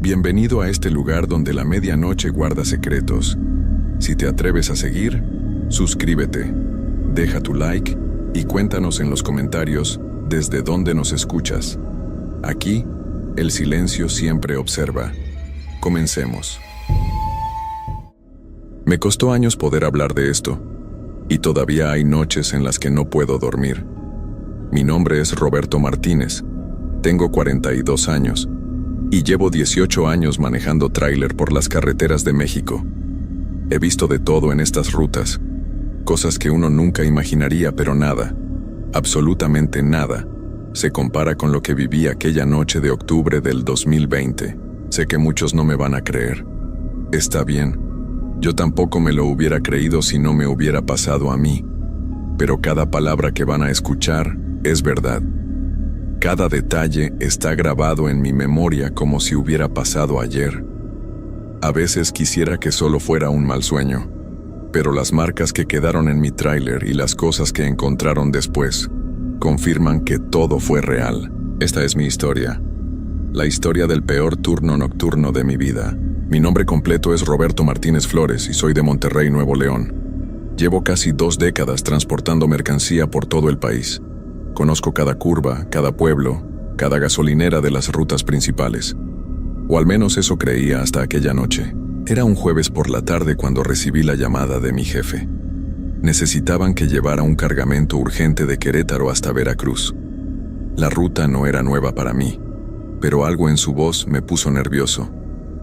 Bienvenido a este lugar donde la medianoche guarda secretos. Si te atreves a seguir, suscríbete, deja tu like y cuéntanos en los comentarios desde dónde nos escuchas. Aquí, el silencio siempre observa. Comencemos. Me costó años poder hablar de esto, y todavía hay noches en las que no puedo dormir. Mi nombre es Roberto Martínez, tengo 42 años, y llevo 18 años manejando tráiler por las carreteras de México. He visto de todo en estas rutas, cosas que uno nunca imaginaría, pero nada, absolutamente nada, se compara con lo que viví aquella noche de octubre del 2020. Sé que muchos no me van a creer. Está bien, yo tampoco me lo hubiera creído si no me hubiera pasado a mí, pero cada palabra que van a escuchar es verdad. Cada detalle está grabado en mi memoria como si hubiera pasado ayer. A veces quisiera que solo fuera un mal sueño, pero las marcas que quedaron en mi tráiler y las cosas que encontraron después confirman que todo fue real. Esta es mi historia, la historia del peor turno nocturno de mi vida. Mi nombre completo es Roberto Martínez Flores y soy de Monterrey, Nuevo León. Llevo casi 2 décadas transportando mercancía por todo el país. Conozco cada curva, cada pueblo, cada gasolinera de las rutas principales. O al menos eso creía hasta aquella noche. Era un jueves por la tarde cuando recibí la llamada de mi jefe. Necesitaban que llevara un cargamento urgente de Querétaro hasta Veracruz. La ruta no era nueva para mí, pero algo en su voz me puso nervioso.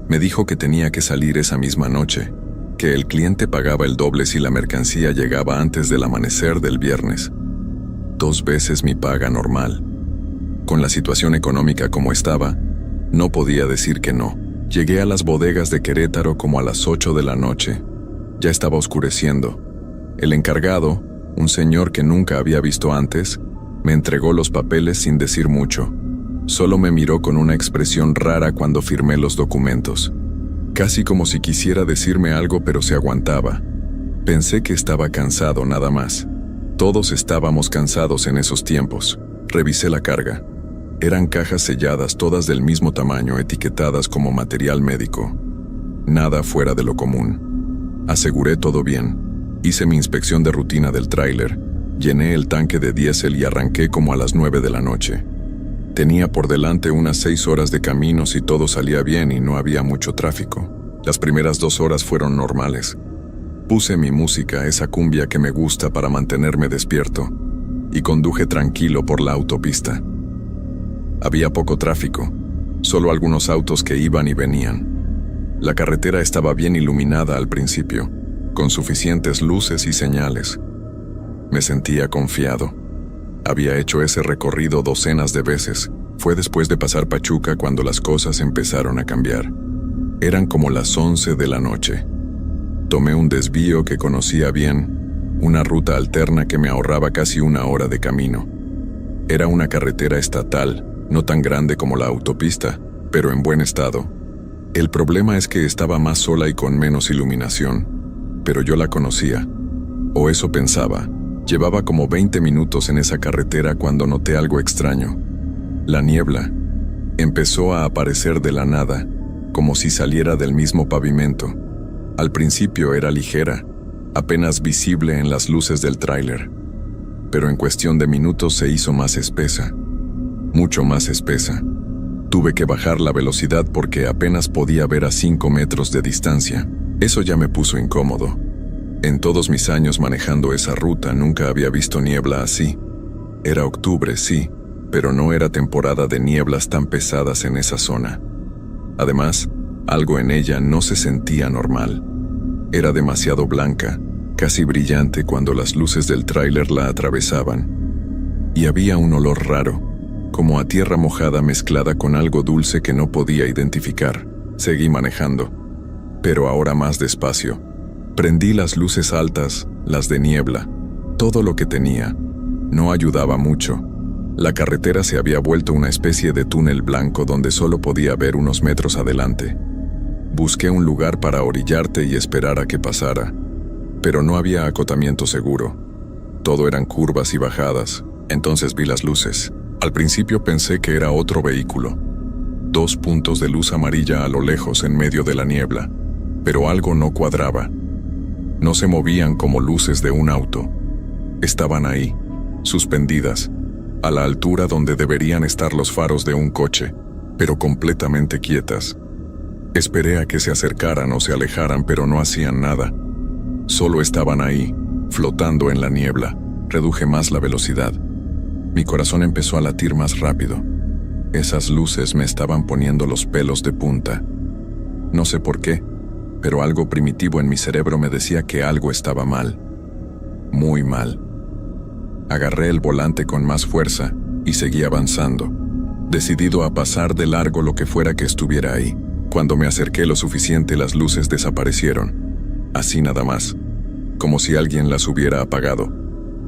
Me dijo que tenía que salir esa misma noche, que el cliente pagaba el doble si la mercancía llegaba antes del amanecer del viernes. 2 veces mi paga normal. Con la situación económica como estaba, no podía decir que no. Llegué a las bodegas de Querétaro como a las 8 de la noche. Ya estaba oscureciendo. El encargado, un señor que nunca había visto antes, me entregó los papeles sin decir mucho. Solo me miró con una expresión rara cuando firmé los documentos. Casi como si quisiera decirme algo, pero se aguantaba. Pensé que estaba cansado nada más. Todos estábamos cansados en esos tiempos. Revisé la carga. Eran cajas selladas, todas del mismo tamaño, etiquetadas como material médico. Nada fuera de lo común. Aseguré todo bien. Hice mi inspección de rutina del tráiler. Llené el tanque de diésel y arranqué como a las 9 de la noche. Tenía por delante unas 6 horas de camino si todo salía bien y no había mucho tráfico. Las primeras 2 horas fueron normales. Puse mi música, esa cumbia que me gusta para mantenerme despierto, y conduje tranquilo por la autopista. Había poco tráfico, solo algunos autos que iban y venían. La carretera estaba bien iluminada al principio, con suficientes luces y señales. Me sentía confiado. Había hecho ese recorrido docenas de veces. Fue después de pasar Pachuca cuando las cosas empezaron a cambiar. Eran como las 11 de la noche. Tomé un desvío que conocía bien, una ruta alterna que me ahorraba casi 1 hora de camino. Era una carretera estatal, no tan grande como la autopista, pero en buen estado. El problema es que estaba más sola y con menos iluminación, pero yo la conocía, o eso pensaba. Llevaba como 20 minutos en esa carretera cuando noté algo extraño. La niebla empezó a aparecer de la nada, como si saliera del mismo pavimento. Al principio era ligera, apenas visible en las luces del tráiler, pero en cuestión de minutos se hizo más espesa, mucho más espesa. Tuve que bajar la velocidad porque apenas podía ver a 5 metros de distancia. Eso ya me puso incómodo. En todos mis años manejando esa ruta nunca había visto niebla así. Era octubre, sí, pero no era temporada de nieblas tan pesadas en esa zona. Además, algo en ella no se sentía normal. Era demasiado blanca, casi brillante cuando las luces del tráiler la atravesaban. Y había un olor raro, como a tierra mojada mezclada con algo dulce que no podía identificar. Seguí manejando, pero ahora más despacio. Prendí las luces altas, las de niebla, todo lo que tenía. No ayudaba mucho. La carretera se había vuelto una especie de túnel blanco donde solo podía ver unos metros adelante. Busqué un lugar para orillarte y esperar a que pasara, pero no había acotamiento seguro. Todo eran curvas y bajadas. Entonces vi las luces. Al principio pensé que era otro vehículo. 2 puntos de luz amarilla a lo lejos en medio de la niebla, pero algo no cuadraba. No se movían como luces de un auto. Estaban ahí, suspendidas, a la altura donde deberían estar los faros de un coche, pero completamente quietas. Esperé a que se acercaran o se alejaran, pero no hacían nada. Solo estaban ahí, flotando en la niebla. Reduje más la velocidad. Mi corazón empezó a latir más rápido. Esas luces me estaban poniendo los pelos de punta. No sé por qué, pero algo primitivo en mi cerebro me decía que algo estaba mal. Muy mal. Agarré el volante con más fuerza y seguí avanzando, decidido a pasar de largo lo que fuera que estuviera ahí. Cuando me acerqué lo suficiente, las luces desaparecieron. Así nada más, como si alguien las hubiera apagado.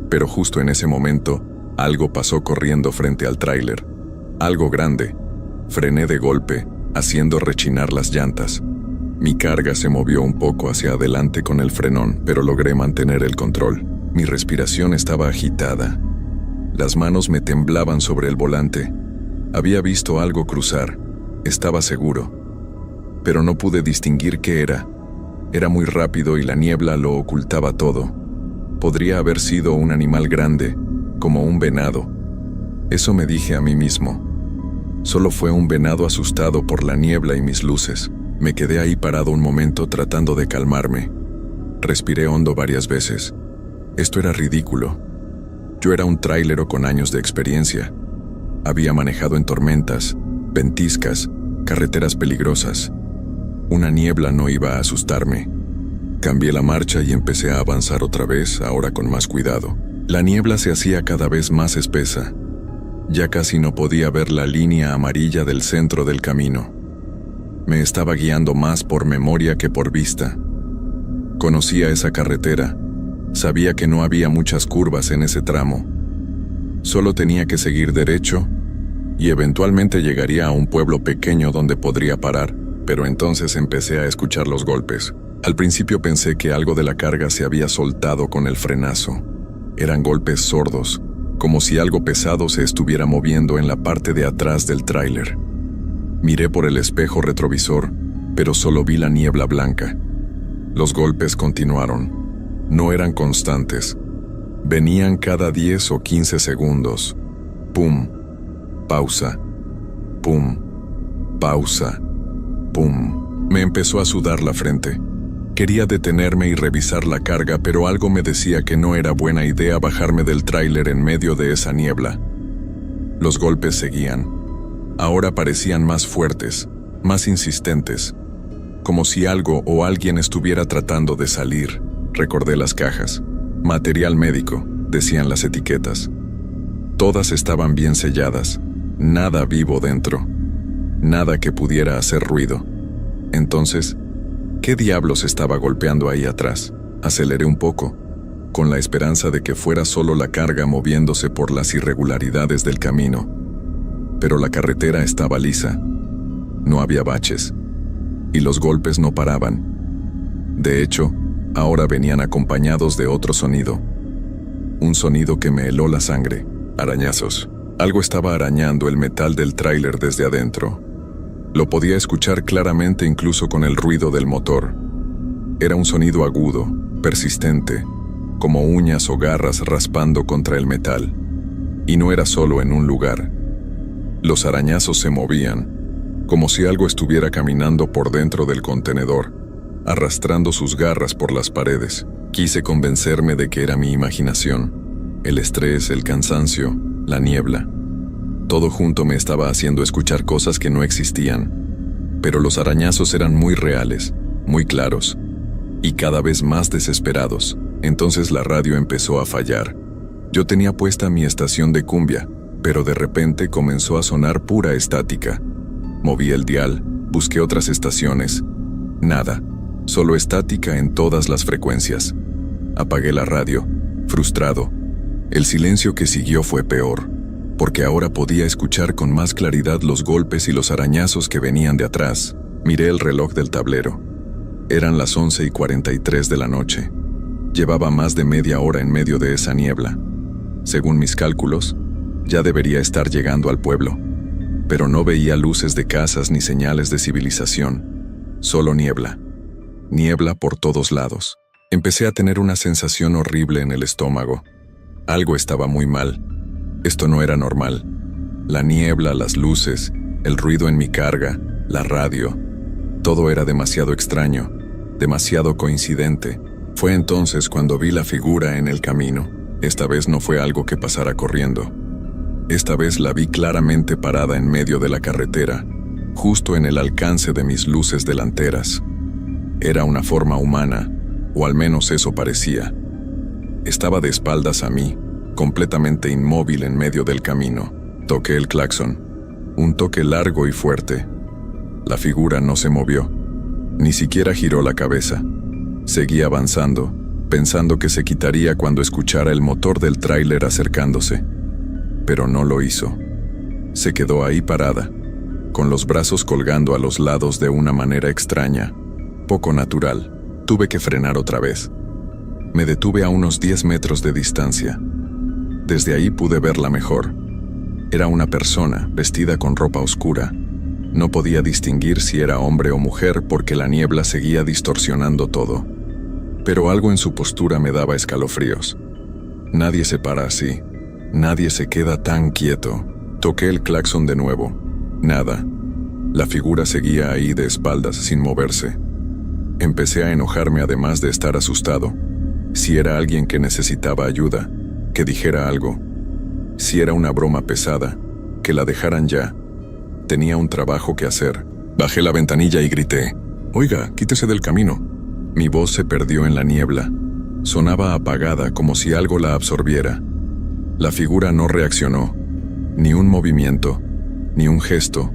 Pero justo en ese momento, algo pasó corriendo frente al tráiler. Algo grande. Frené de golpe, haciendo rechinar las llantas. Mi carga se movió un poco hacia adelante con el frenón, pero logré mantener el control. Mi respiración estaba agitada. Las manos me temblaban sobre el volante. Había visto algo cruzar. Estaba seguro. Pero no pude distinguir qué era. Era muy rápido y la niebla lo ocultaba todo. Podría haber sido un animal grande, como un venado. Eso me dije a mí mismo. Solo fue un venado asustado por la niebla y mis luces. Me quedé ahí parado un momento tratando de calmarme. Respiré hondo varias veces. Esto era ridículo. Yo era un trailero con años de experiencia. Había manejado en tormentas, ventiscas, carreteras peligrosas. Una niebla no iba a asustarme. Cambié la marcha y empecé a avanzar otra vez, ahora con más cuidado. La niebla se hacía cada vez más espesa. Ya casi no podía ver la línea amarilla del centro del camino. Me estaba guiando más por memoria que por vista. Conocía esa carretera. Sabía que no había muchas curvas en ese tramo. Solo tenía que seguir derecho y eventualmente llegaría a un pueblo pequeño donde podría parar, pero entonces empecé a escuchar los golpes. Al principio pensé que algo de la carga se había soltado con el frenazo. Eran golpes sordos, como si algo pesado se estuviera moviendo en la parte de atrás del tráiler. Miré por el espejo retrovisor, pero solo vi la niebla blanca. Los golpes continuaron. No eran constantes. Venían cada 10 o 15 segundos. Pum. Pausa. Pum. Pausa. Pum. Me empezó a sudar la frente. Quería detenerme y revisar la carga, pero algo me decía que no era buena idea bajarme del tráiler en medio de esa niebla. Los golpes seguían. Ahora parecían más fuertes, más insistentes, como si algo o alguien estuviera tratando de salir. Recordé las cajas. Material médico, decían las etiquetas. Todas estaban bien selladas, nada vivo dentro, nada que pudiera hacer ruido. Entonces, ¿qué diablos estaba golpeando ahí atrás? Aceleré un poco, con la esperanza de que fuera solo la carga moviéndose por las irregularidades del camino. Pero la carretera estaba lisa. No había baches, y los golpes no paraban. De hecho, ahora venían acompañados de otro sonido. Un sonido que me heló la sangre. Arañazos. Algo estaba arañando el metal del tráiler desde adentro. Lo podía escuchar claramente incluso con el ruido del motor. Era un sonido agudo, persistente, como uñas o garras raspando contra el metal. Y no era solo en un lugar. Los arañazos se movían, como si algo estuviera caminando por dentro del contenedor, arrastrando sus garras por las paredes. Quise convencerme de que era mi imaginación. El estrés, el cansancio, la niebla. Todo junto me estaba haciendo escuchar cosas que no existían. Pero los arañazos eran muy reales, muy claros, y cada vez más desesperados. Entonces la radio empezó a fallar. Yo tenía puesta mi estación de cumbia, pero de repente comenzó a sonar pura estática. Moví el dial, busqué otras estaciones. Nada, solo estática en todas las frecuencias. Apagué la radio, frustrado. El silencio que siguió fue peor, porque ahora podía escuchar con más claridad los golpes y los arañazos que venían de atrás. Miré el reloj del tablero. Eran las 11:43 de la noche. Llevaba más de media hora en medio de esa niebla. Según mis cálculos, ya debería estar llegando al pueblo. pero no veía luces de casas ni señales de civilización, solo niebla. Niebla por todos lados. Empecé a tener una sensación horrible en el estómago. Algo estaba muy mal. Esto no era normal. La niebla, las luces, el ruido en mi carga, la radio, todo era demasiado extraño, demasiado coincidente. Fue entonces cuando vi la figura en el camino. Esta vez no fue algo que pasara corriendo. Esta vez la vi claramente parada en medio de la carretera, justo en el alcance de mis luces delanteras. Era una forma humana, o al menos eso parecía. Estaba de espaldas a mí, completamente inmóvil en medio del camino. Toqué el claxon, un toque largo y fuerte. La figura no se movió, ni siquiera giró la cabeza. Seguí avanzando, pensando que se quitaría cuando escuchara el motor del tráiler acercándose. Pero no lo hizo. Se quedó ahí parada, con los brazos colgando a los lados de una manera extraña, poco natural. Tuve que frenar otra vez. Me detuve a unos 10 metros de distancia. Desde ahí pude verla mejor. Era una persona vestida con ropa oscura. No podía distinguir si era hombre o mujer porque la niebla seguía distorsionando todo. Pero algo en su postura me daba escalofríos. Nadie se para así. Nadie se queda tan quieto. Toqué el claxon de nuevo. Nada. La figura seguía ahí de espaldas sin moverse. Empecé a enojarme además de estar asustado. Si era alguien que necesitaba ayuda, que dijera algo. Si era una broma pesada, que la dejaran ya. Tenía un trabajo que hacer. Bajé la ventanilla y grité: «Oiga, quítese del camino». Mi voz se perdió en la niebla. Sonaba apagada como si algo la absorbiera. La figura no reaccionó. Ni un movimiento, ni un gesto,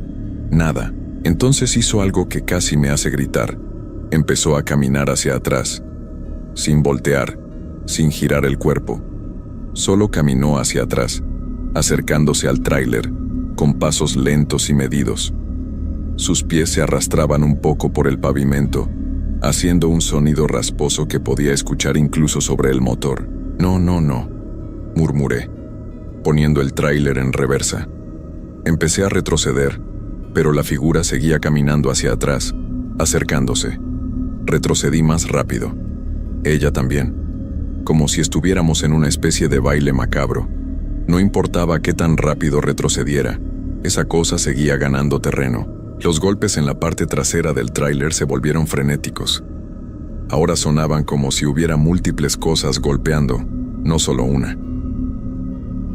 nada. Entonces hizo algo que casi me hace gritar. Empezó a caminar hacia atrás, sin voltear, sin girar el cuerpo. Solo caminó hacia atrás, acercándose al tráiler, con pasos lentos y medidos. Sus pies se arrastraban un poco por el pavimento, haciendo un sonido rasposo que podía escuchar incluso sobre el motor. «No, no, no», murmuré, poniendo el tráiler en reversa. Empecé a retroceder, pero la figura seguía caminando hacia atrás, acercándose. Retrocedí más rápido. Ella también, como si estuviéramos en una especie de baile macabro. No importaba qué tan rápido retrocediera, esa cosa seguía ganando terreno. Los golpes en la parte trasera del tráiler se volvieron frenéticos. Ahora sonaban como si hubiera múltiples cosas golpeando, no solo una.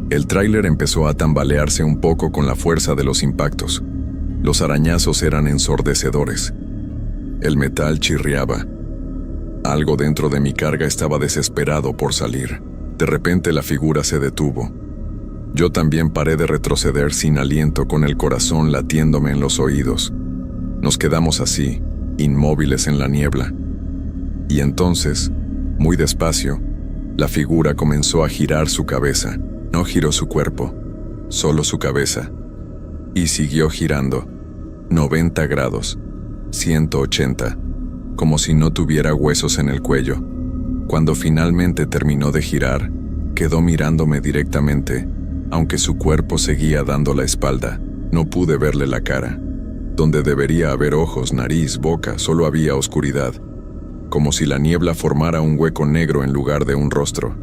El tráiler empezó a tambalearse un poco con la fuerza de los impactos. Los arañazos eran ensordecedores. El metal chirriaba. Algo dentro de mi carga estaba desesperado por salir. De repente la figura se detuvo. Yo también paré de retroceder sin aliento, con el corazón latiéndome en los oídos. Nos quedamos así, inmóviles en la niebla. Y entonces, muy despacio, la figura comenzó a girar su cabeza. No giró su cuerpo, solo su cabeza. Y siguió girando. 90 grados. 180, como si no tuviera huesos en el cuello. Cuando finalmente terminó de girar, quedó mirándome directamente, aunque su cuerpo seguía dando la espalda. No pude verle la cara. Donde debería haber ojos, nariz, boca, solo había oscuridad, como si la niebla formara un hueco negro en lugar de un rostro.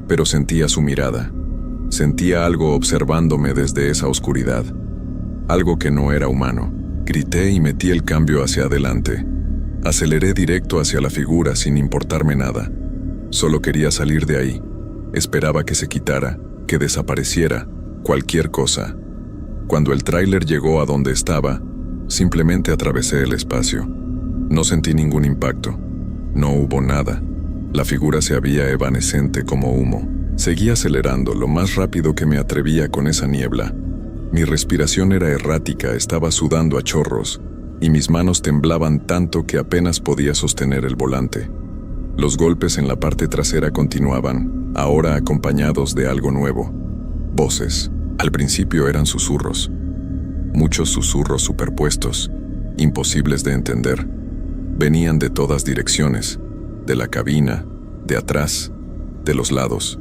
Pero sentía su mirada. Sentía algo observándome desde esa oscuridad. Algo que no era humano. Grité y metí el cambio hacia adelante. Aceleré directo hacia la figura sin importarme nada. Solo quería salir de ahí. Esperaba que se quitara, que desapareciera, cualquier cosa. Cuando el tráiler llegó a donde estaba, simplemente atravesé el espacio. No sentí ningún impacto. No hubo nada. La figura se había evanescente como humo. Seguí acelerando lo más rápido que me atrevía con esa niebla. Mi respiración era errática, estaba sudando a chorros, y mis manos temblaban tanto que apenas podía sostener el volante. Los golpes en la parte trasera continuaban, ahora acompañados de algo nuevo. Voces. Al principio eran susurros. Muchos susurros superpuestos, imposibles de entender. Venían de todas direcciones, de la cabina, de atrás, de los lados.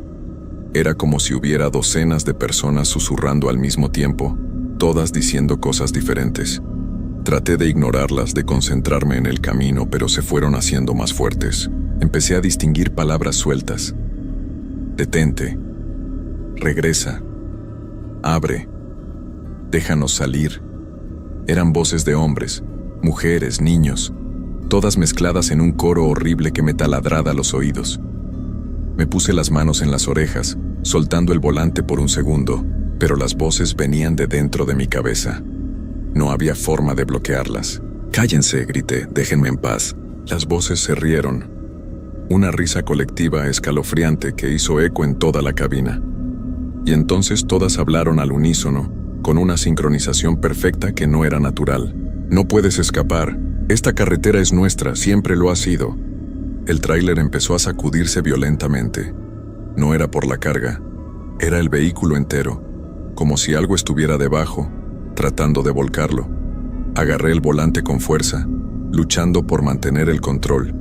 Era como si hubiera docenas de personas susurrando al mismo tiempo, todas diciendo cosas diferentes. Traté de ignorarlas, de concentrarme en el camino, pero se fueron haciendo más fuertes. Empecé a distinguir palabras sueltas. Detente. Regresa. Abre. Déjanos salir. Eran voces de hombres, mujeres, niños, todas mezcladas en un coro horrible que me taladraba los oídos. Me puse las manos en las orejas, soltando el volante por un segundo, pero las voces venían de dentro de mi cabeza. No había forma de bloquearlas. «Cállense», grité, «déjenme en paz». Las voces se rieron. Una risa colectiva escalofriante que hizo eco en toda la cabina. Y entonces todas hablaron al unísono, con una sincronización perfecta que no era natural. «No puedes escapar. Esta carretera es nuestra, siempre lo ha sido». El tráiler empezó a sacudirse violentamente. No era por la carga, era el vehículo entero, como si algo estuviera debajo, tratando de volcarlo. Agarré el volante con fuerza, luchando por mantener el control.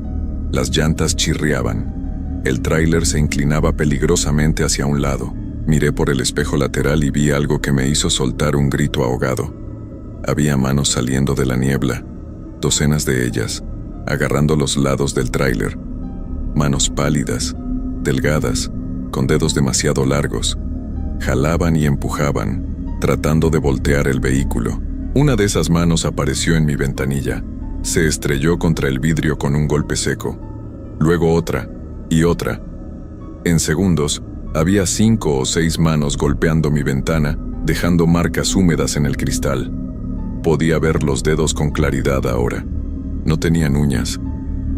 Las llantas chirriaban. El tráiler se inclinaba peligrosamente hacia un lado. Miré por el espejo lateral y vi algo que me hizo soltar un grito ahogado. Había manos saliendo de la niebla, docenas de ellas, agarrando los lados del tráiler. Manos pálidas, delgadas, con dedos demasiado largos. Jalaban y empujaban, tratando de voltear el vehículo. Una de esas manos apareció en mi ventanilla. Se estrelló contra el vidrio con un golpe seco. Luego otra, y otra. En segundos, había 5 o 6 manos golpeando mi ventana, dejando marcas húmedas en el cristal. Podía ver los dedos con claridad ahora. No tenían uñas.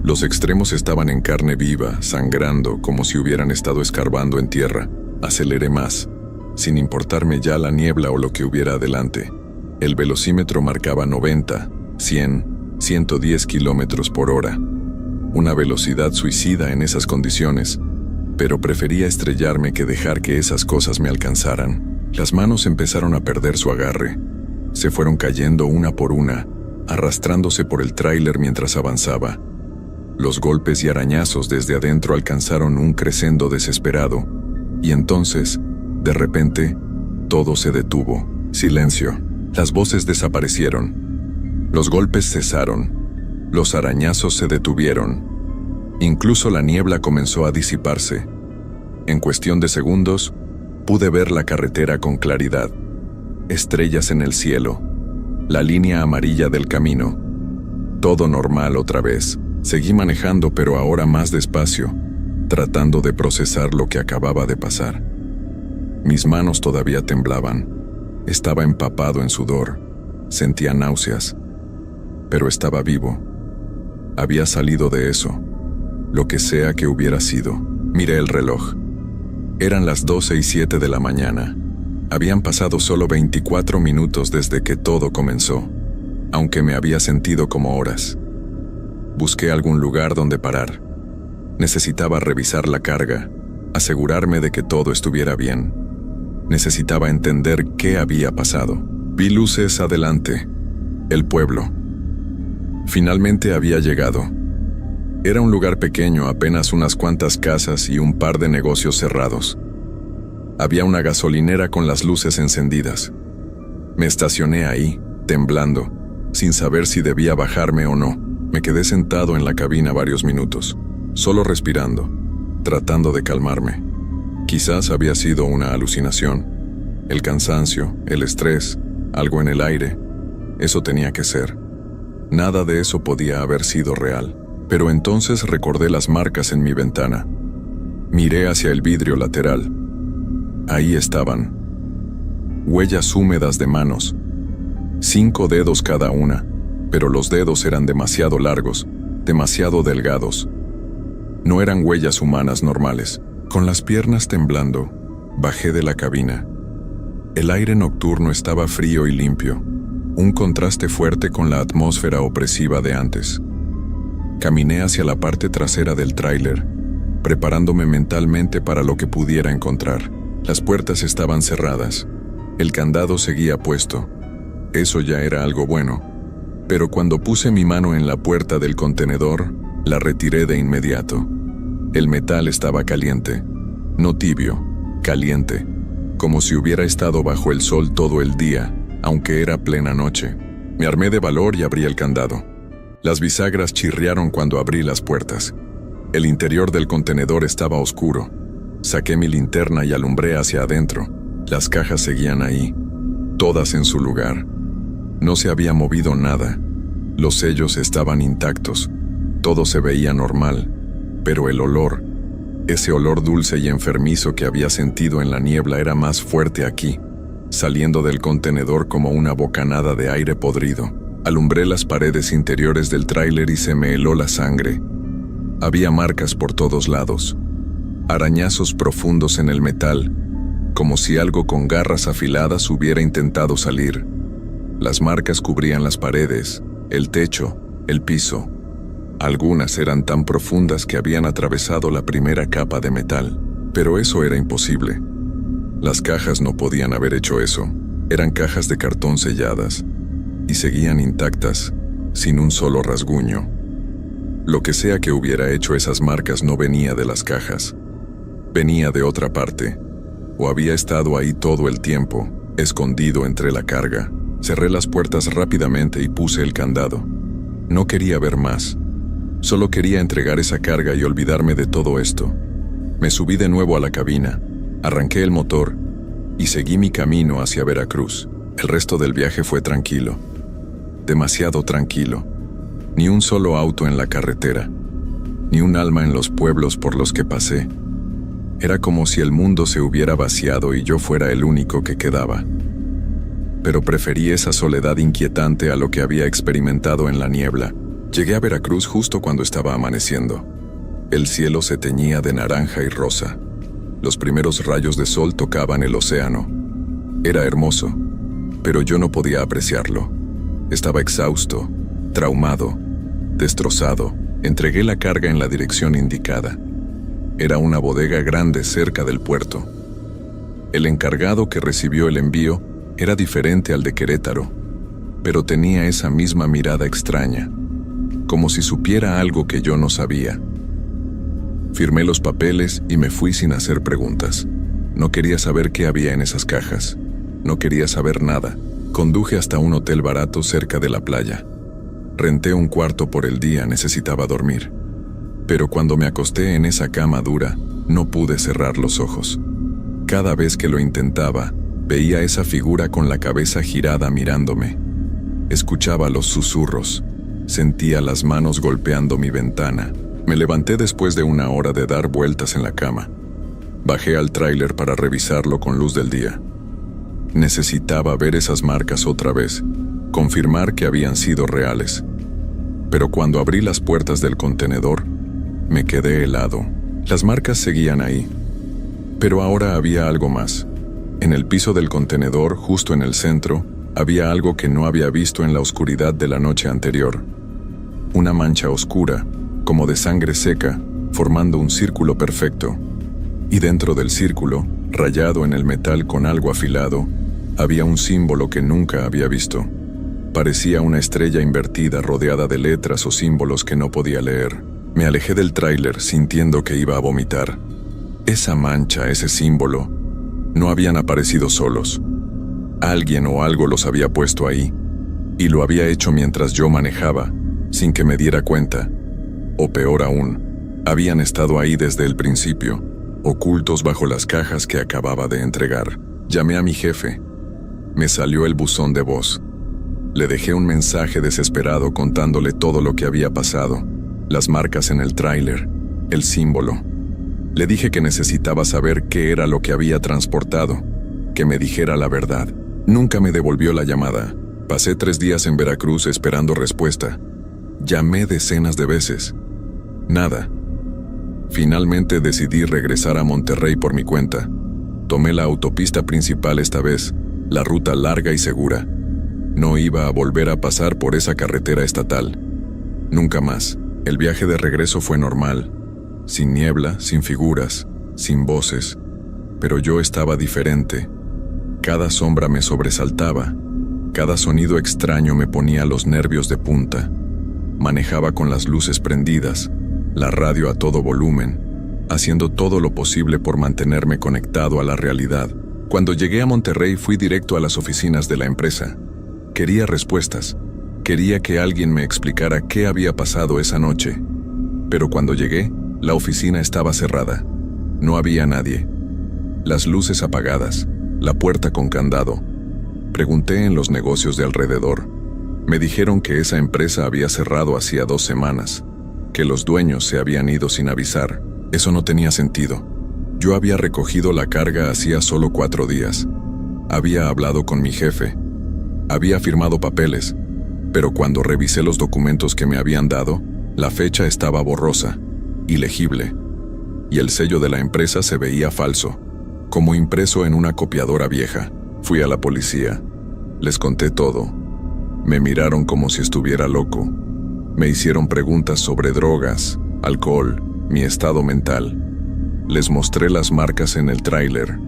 Los extremos estaban en carne viva, sangrando, como si hubieran estado escarbando en tierra. Aceleré más, sin importarme ya la niebla o lo que hubiera adelante. El velocímetro marcaba 90, 100, 110 kilómetros por hora. Una velocidad suicida en esas condiciones, pero prefería estrellarme que dejar que esas cosas me alcanzaran. Las manos empezaron a perder su agarre. Se fueron cayendo una por una, arrastrándose por el tráiler mientras avanzaba. Los golpes y arañazos desde adentro alcanzaron un crescendo desesperado, y entonces, de repente, todo se detuvo. Silencio. Las voces desaparecieron. Los golpes cesaron. Los arañazos se detuvieron. Incluso la niebla comenzó a disiparse. En cuestión de segundos, pude ver la carretera con claridad. Estrellas en el cielo. La línea amarilla del camino. Todo normal otra vez. Seguí manejando, pero ahora más despacio, tratando de procesar lo que acababa de pasar. Mis manos todavía temblaban. Estaba empapado en sudor. Sentía náuseas. Pero estaba vivo. Había salido de eso. Lo que sea que hubiera sido. Miré el reloj. Eran las 12:07 de la mañana. Habían pasado solo 24 minutos desde que todo comenzó, aunque me había sentido como horas. Busqué algún lugar donde parar. Necesitaba revisar la carga, asegurarme de que todo estuviera bien. Necesitaba entender qué había pasado. Vi luces adelante. El pueblo. Finalmente había llegado. Era un lugar pequeño, apenas unas cuantas casas y un par de negocios cerrados. Había una gasolinera con las luces encendidas. Me estacioné ahí, temblando, sin saber si debía bajarme o no. Me quedé sentado en la cabina varios minutos, solo respirando, tratando de calmarme. Quizás había sido una alucinación. El cansancio, el estrés, algo en el aire. Eso tenía que ser. Nada de eso podía haber sido real. Pero entonces recordé las marcas en mi ventana. Miré hacia el vidrio lateral. Ahí estaban. Huellas húmedas de manos. 5 dedos cada una, pero los dedos eran demasiado largos, demasiado delgados. No eran huellas humanas normales. Con las piernas temblando, bajé de la cabina. El aire nocturno estaba frío y limpio, un contraste fuerte con la atmósfera opresiva de antes. Caminé hacia la parte trasera del tráiler, preparándome mentalmente para lo que pudiera encontrar. Las puertas estaban cerradas. El candado seguía puesto. Eso ya era algo bueno. Pero cuando puse mi mano en la puerta del contenedor, la retiré de inmediato. El metal estaba caliente. No tibio, caliente. Como si hubiera estado bajo el sol todo el día, aunque era plena noche. Me armé de valor y abrí el candado. Las bisagras chirriaron cuando abrí las puertas. El interior del contenedor estaba oscuro. Saqué mi linterna y alumbré hacia adentro. Las cajas seguían ahí, todas en su lugar. No se había movido nada. Los sellos estaban intactos. Todo se veía normal, pero el olor, ese olor dulce y enfermizo que había sentido en la niebla era más fuerte aquí, saliendo del contenedor como una bocanada de aire podrido. Alumbré las paredes interiores del tráiler y se me heló la sangre. Había marcas por todos lados, arañazos profundos en el metal, como si algo con garras afiladas hubiera intentado salir. Las marcas cubrían las paredes, el techo, el piso. Algunas eran tan profundas que habían atravesado la primera capa de metal, pero eso era imposible. Las cajas no podían haber hecho eso. Eran cajas de cartón selladas, y seguían intactas, sin un solo rasguño. Lo que sea que hubiera hecho esas marcas no venía de las cajas. Venía de otra parte, o había estado ahí todo el tiempo, escondido entre la carga. Cerré las puertas rápidamente y puse el candado. No quería ver más. Solo quería entregar esa carga y olvidarme de todo esto. Me subí de nuevo a la cabina, arranqué el motor y seguí mi camino hacia Veracruz. El resto del viaje fue tranquilo. Demasiado tranquilo. Ni un solo auto en la carretera, ni un alma en los pueblos por los que pasé. Era como si el mundo se hubiera vaciado y yo fuera el único que quedaba. Pero preferí esa soledad inquietante a lo que había experimentado en la niebla. Llegué a Veracruz justo cuando estaba amaneciendo. El cielo se teñía de naranja y rosa. Los primeros rayos de sol tocaban el océano. Era hermoso, pero yo no podía apreciarlo. Estaba exhausto, traumado, destrozado. Entregué la carga en la dirección indicada. Era una bodega grande cerca del puerto. El encargado que recibió el envío era diferente al de Querétaro, pero tenía esa misma mirada extraña, como si supiera algo que yo no sabía. Firmé los papeles y me fui sin hacer preguntas. No quería saber qué había en esas cajas. No quería saber nada. Conduje hasta un hotel barato cerca de la playa. Renté un cuarto por el día, necesitaba dormir. Pero cuando me acosté en esa cama dura, no pude cerrar los ojos. Cada vez que lo intentaba, veía esa figura con la cabeza girada mirándome. Escuchaba los susurros. Sentía las manos golpeando mi ventana. Me levanté después de una hora de dar vueltas en la cama. Bajé al tráiler para revisarlo con luz del día. Necesitaba ver esas marcas otra vez, confirmar que habían sido reales. Pero cuando abrí las puertas del contenedor, me quedé helado. Las marcas seguían ahí. Pero ahora había algo más. En el piso del contenedor, justo en el centro, había algo que no había visto en la oscuridad de la noche anterior. Una mancha oscura, como de sangre seca, formando un círculo perfecto. Y dentro del círculo, rayado en el metal con algo afilado, había un símbolo que nunca había visto. Parecía una estrella invertida rodeada de letras o símbolos que no podía leer. Me alejé del tráiler sintiendo que iba a vomitar. Esa mancha, ese símbolo, no habían aparecido solos. Alguien o algo los había puesto ahí, y lo había hecho mientras yo manejaba, sin que me diera cuenta. O peor aún, habían estado ahí desde el principio, ocultos bajo las cajas que acababa de entregar. Llamé a mi jefe. Me salió el buzón de voz. Le dejé un mensaje desesperado contándole todo lo que había pasado, las marcas en el tráiler, el símbolo. Le dije que necesitaba saber qué era lo que había transportado, que me dijera la verdad. Nunca me devolvió la llamada. Pasé 3 días en Veracruz esperando respuesta. Llamé decenas de veces. Nada. Finalmente decidí regresar a Monterrey por mi cuenta. Tomé la autopista principal esta vez, la ruta larga y segura. No iba a volver a pasar por esa carretera estatal. Nunca más. El viaje de regreso fue normal. Sin niebla, sin figuras, sin voces. Pero yo estaba diferente. Cada sombra me sobresaltaba. Cada sonido extraño me ponía los nervios de punta. Manejaba con las luces prendidas, la radio a todo volumen, haciendo todo lo posible por mantenerme conectado a la realidad. Cuando llegué a Monterrey fui directo a las oficinas de la empresa. Quería respuestas. Quería que alguien me explicara qué había pasado esa noche. Pero cuando llegué, la oficina estaba cerrada. No había nadie. Las luces apagadas, la puerta con candado. Pregunté en los negocios de alrededor. Me dijeron que esa empresa había cerrado hacía 2 semanas, que los dueños se habían ido sin avisar. Eso no tenía sentido. Yo había recogido la carga hacía solo 4 días. Había hablado con mi jefe. Había firmado papeles, pero cuando revisé los documentos que me habían dado, la fecha estaba borrosa, ilegible, y el sello de la empresa se veía falso, como impreso en una copiadora vieja. Fui a la policía. Les conté todo. Me miraron como si estuviera loco. Me hicieron preguntas sobre drogas, alcohol, mi estado mental. Les mostré las marcas en el tráiler.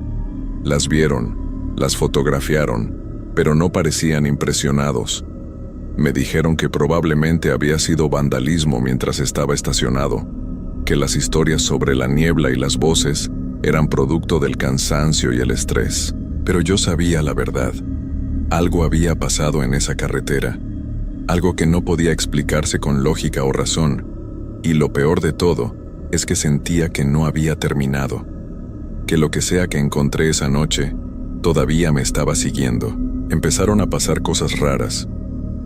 Las vieron, las fotografiaron, pero no parecían impresionados. Me dijeron que probablemente había sido vandalismo mientras estaba estacionado, que las historias sobre la niebla y las voces eran producto del cansancio y el estrés. Pero yo sabía la verdad. Algo había pasado en esa carretera, algo que no podía explicarse con lógica o razón, y lo peor de todo es que sentía que no había terminado, que lo que sea que encontré esa noche todavía me estaba siguiendo. Empezaron a pasar cosas raras.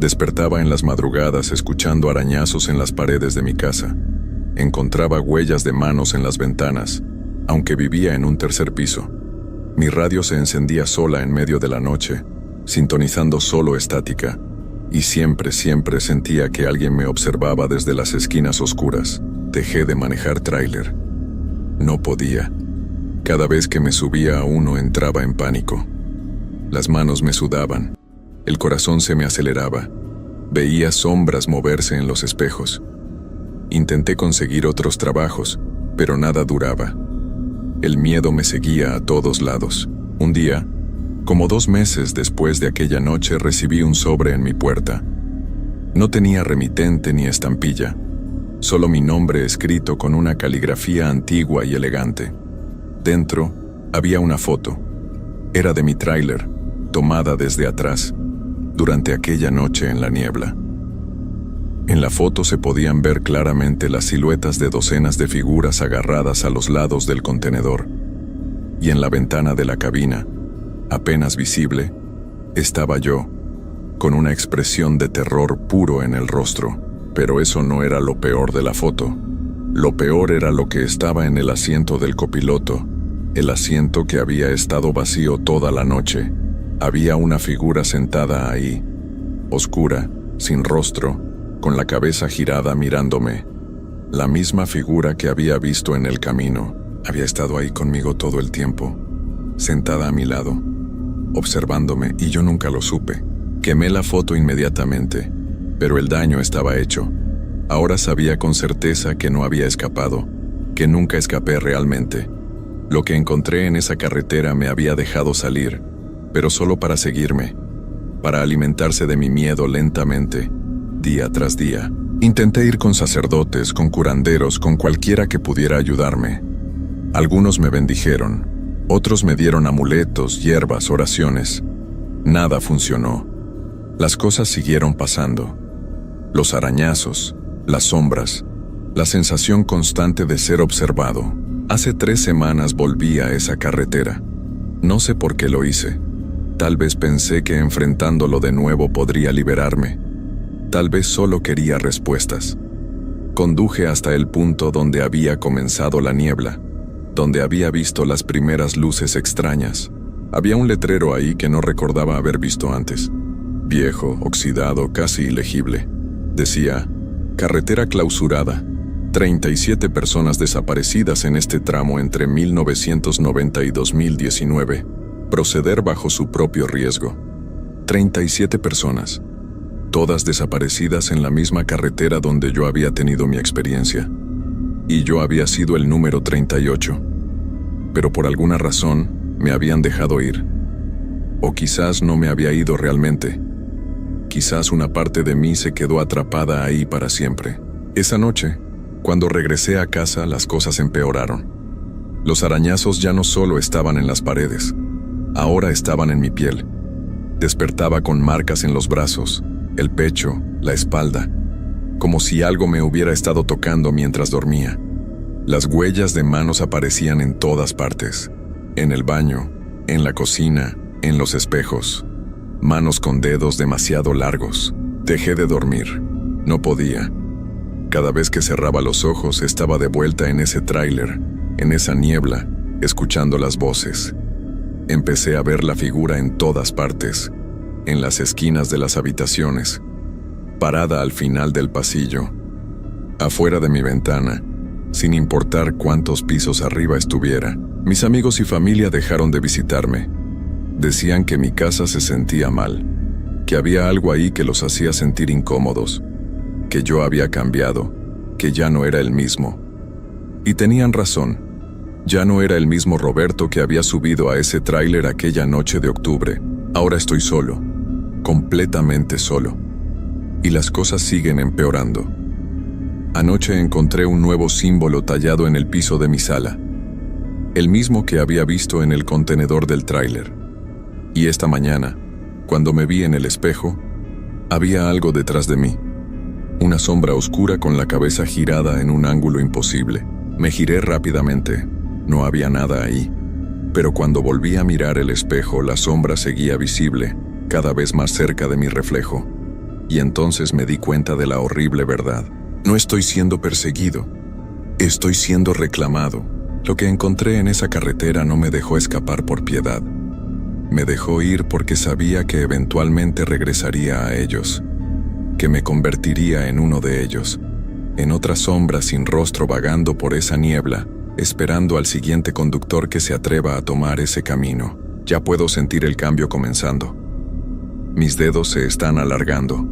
Despertaba en las madrugadas escuchando arañazos en las paredes de mi casa. Encontraba huellas de manos en las ventanas, aunque vivía en un 3er piso. Mi radio se encendía sola en medio de la noche, sintonizando solo estática, y siempre sentía que alguien me observaba desde las esquinas oscuras. Dejé de manejar tráiler. No podía. Cada vez que me subía a uno entraba en pánico. Las manos me sudaban. El corazón se me aceleraba. Veía sombras moverse en los espejos. Intenté conseguir otros trabajos, pero nada duraba. El miedo me seguía a todos lados. Un día, como 2 meses después de aquella noche, recibí un sobre en mi puerta. No tenía remitente ni estampilla, solo mi nombre escrito con una caligrafía antigua y elegante. Dentro había una foto. Era de mi tráiler, tomada desde atrás, durante aquella noche en la niebla. En la foto se podían ver claramente las siluetas de docenas de figuras agarradas a los lados del contenedor. Y en la ventana de la cabina, apenas visible, estaba yo, con una expresión de terror puro en el rostro. Pero eso no era lo peor de la foto. Lo peor era lo que estaba en el asiento del copiloto, el asiento que había estado vacío toda la noche. Había una figura sentada ahí, oscura, sin rostro, con la cabeza girada mirándome. La misma figura que había visto en el camino. Había estado ahí conmigo todo el tiempo, sentada a mi lado, observándome, y yo nunca lo supe. Quemé la foto inmediatamente, pero el daño estaba hecho. Ahora sabía con certeza que no había escapado, que nunca escapé realmente. Lo que encontré en esa carretera me había dejado salir, pero solo para seguirme, para alimentarse de mi miedo lentamente, día tras día. Intenté ir con sacerdotes, con curanderos, con cualquiera que pudiera ayudarme. Algunos me bendijeron, otros me dieron amuletos, hierbas, oraciones. Nada funcionó. Las cosas siguieron pasando. Los arañazos, las sombras, la sensación constante de ser observado. Hace 3 semanas volví a esa carretera. No sé por qué lo hice. Tal vez pensé que enfrentándolo de nuevo podría liberarme. Tal vez solo quería respuestas. Conduje hasta el punto donde había comenzado la niebla, donde había visto las primeras luces extrañas. Había un letrero ahí que no recordaba haber visto antes. Viejo, oxidado, casi ilegible. Decía: carretera clausurada. 37 personas desaparecidas en este tramo entre 1990 y 2019. Proceder bajo su propio riesgo. 37 personas. Todas desaparecidas en la misma carretera donde yo había tenido mi experiencia. Y yo había sido el número 38. Pero por alguna razón me habían dejado ir. O quizás no me había ido realmente. Quizás una parte de mí se quedó atrapada ahí para siempre. Esa noche, cuando regresé a casa, las cosas empeoraron. Los arañazos ya no solo estaban en las paredes. Ahora estaban en mi piel. Despertaba con marcas en los brazos, el pecho, la espalda, como si algo me hubiera estado tocando mientras dormía. Las huellas de manos aparecían en todas partes, en el baño, en la cocina, en los espejos. Manos con dedos demasiado largos. Dejé de dormir. No podía. Cada vez que cerraba los ojos estaba de vuelta en ese tráiler, en esa niebla, escuchando las voces. Empecé a ver la figura en todas partes, en las esquinas de las habitaciones, parada al final del pasillo, afuera de mi ventana, sin importar cuántos pisos arriba estuviera. Mis amigos y familia dejaron de visitarme. Decían que mi casa se sentía mal, que había algo ahí que los hacía sentir incómodos, que yo había cambiado, que ya no era el mismo. Y tenían razón. Ya no era el mismo Roberto que había subido a ese tráiler aquella noche de octubre. Ahora estoy solo, completamente solo. Y las cosas siguen empeorando. Anoche encontré un nuevo símbolo tallado en el piso de mi sala, el mismo que había visto en el contenedor del tráiler. Y esta mañana, cuando me vi en el espejo, había algo detrás de mí. Una sombra oscura con la cabeza girada en un ángulo imposible. Me giré rápidamente. No había nada ahí. Pero cuando volví a mirar el espejo, la sombra seguía visible, cada vez más cerca de mi reflejo. Y entonces me di cuenta de la horrible verdad. No estoy siendo perseguido. Estoy siendo reclamado. Lo que encontré en esa carretera no me dejó escapar por piedad. Me dejó ir porque sabía que eventualmente regresaría a ellos, que me convertiría en uno de ellos, en otra sombra sin rostro vagando por esa niebla, esperando al siguiente conductor que se atreva a tomar ese camino. Ya puedo sentir el cambio comenzando. Mis dedos se están alargando.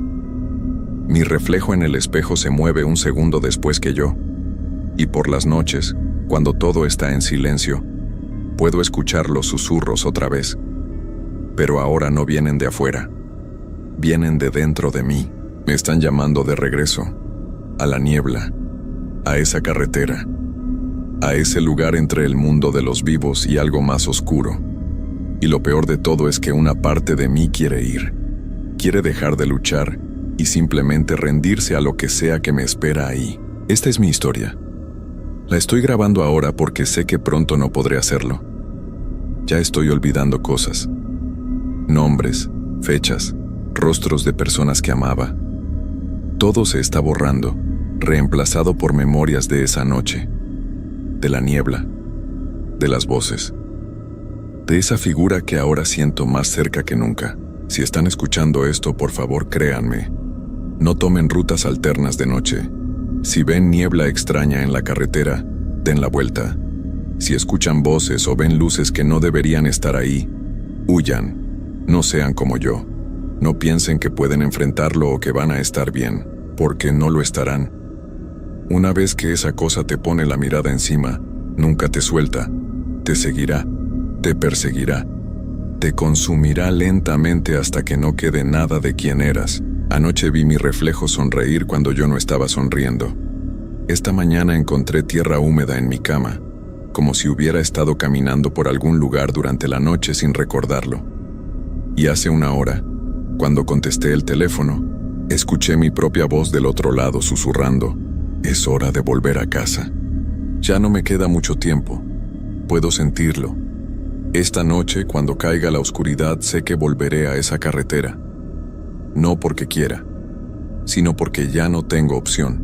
Mi reflejo en el espejo se mueve un segundo después que yo. Y por las noches, cuando todo está en silencio, puedo escuchar los susurros otra vez. Pero ahora no vienen de afuera. Vienen de dentro de mí. Me están llamando de regreso, a la niebla, a esa carretera, a ese lugar entre el mundo de los vivos y algo más oscuro. Y lo peor de todo es que una parte de mí quiere ir. Quiere dejar de luchar y simplemente rendirse a lo que sea que me espera ahí. Esta es mi historia. La estoy grabando ahora porque sé que pronto no podré hacerlo. Ya estoy olvidando cosas. Nombres, fechas, rostros de personas que amaba. Todo se está borrando, reemplazado por memorias de esa noche, de la niebla, de las voces, de esa figura que ahora siento más cerca que nunca. Si están escuchando esto, por favor, créanme. No tomen rutas alternas de noche. Si ven niebla extraña en la carretera, den la vuelta. Si escuchan voces o ven luces que no deberían estar ahí, huyan. No sean como yo. No piensen que pueden enfrentarlo o que van a estar bien, porque no lo estarán. Una vez que esa cosa te pone la mirada encima, nunca te suelta, te seguirá, te perseguirá, te consumirá lentamente hasta que no quede nada de quien eras. Anoche vi mi reflejo sonreír cuando yo no estaba sonriendo. Esta mañana encontré tierra húmeda en mi cama, como si hubiera estado caminando por algún lugar durante la noche sin recordarlo. Y hace una hora, cuando contesté el teléfono, escuché mi propia voz del otro lado susurrando: es hora de volver a casa. Ya no me queda mucho tiempo. Puedo sentirlo. Esta noche, cuando caiga la oscuridad, sé que volveré a esa carretera. No porque quiera, sino porque ya no tengo opción.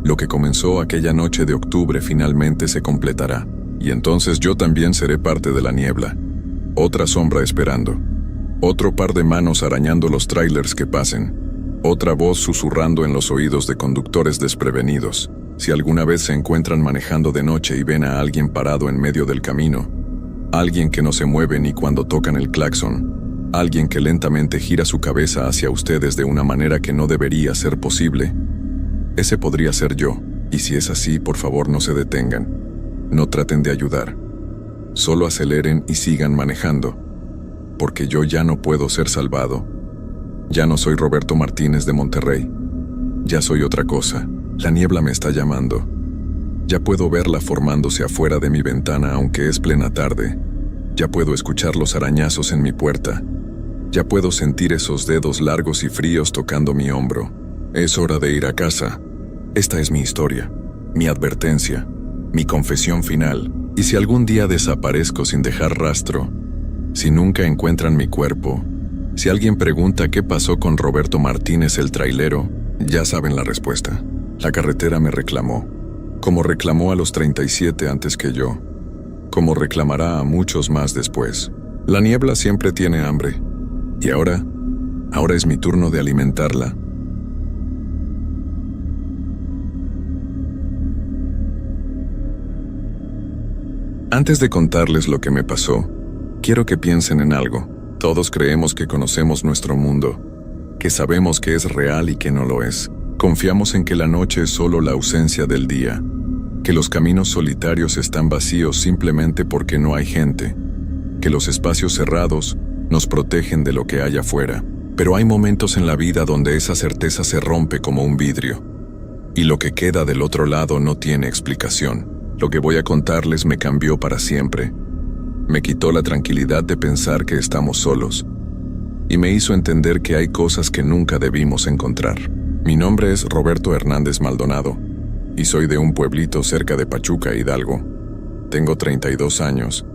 Lo que comenzó aquella noche de octubre finalmente se completará, y entonces yo también seré parte de la niebla. Otra sombra esperando. Otro par de manos arañando los trailers que pasen. Otra voz susurrando en los oídos de conductores desprevenidos. Si alguna vez se encuentran manejando de noche y ven a alguien parado en medio del camino, alguien que no se mueve ni cuando tocan el claxon, alguien que lentamente gira su cabeza hacia ustedes de una manera que no debería ser posible, ese podría ser yo. Y si es así, por favor no se detengan. No traten de ayudar. Solo aceleren y sigan manejando. Porque yo ya no puedo ser salvado. Ya no soy Roberto Martínez de Monterrey. Ya soy otra cosa. La niebla me está llamando. Ya puedo verla formándose afuera de mi ventana aunque es plena tarde. Ya puedo escuchar los arañazos en mi puerta. Ya puedo sentir esos dedos largos y fríos tocando mi hombro. Es hora de ir a casa. Esta es mi historia, mi advertencia, mi confesión final. Y si algún día desaparezco sin dejar rastro, si nunca encuentran mi cuerpo, si alguien pregunta qué pasó con Roberto Martínez el trailero, ya saben la respuesta. La carretera me reclamó, como reclamó a los 37 antes que yo, como reclamará a muchos más después. La niebla siempre tiene hambre, y ahora es mi turno de alimentarla. Antes de contarles lo que me pasó, quiero que piensen en algo. Todos creemos que conocemos nuestro mundo, que sabemos que es real y que no lo es. Confiamos en que la noche es solo la ausencia del día, que los caminos solitarios están vacíos simplemente porque no hay gente, que los espacios cerrados nos protegen de lo que hay afuera. Pero hay momentos en la vida donde esa certeza se rompe como un vidrio, y lo que queda del otro lado no tiene explicación. Lo que voy a contarles me cambió para siempre. Me quitó la tranquilidad de pensar que estamos solos, y me hizo entender que hay cosas que nunca debimos encontrar. Mi nombre es Roberto Hernández Maldonado, y soy de un pueblito cerca de Pachuca, Hidalgo. Tengo 32 años,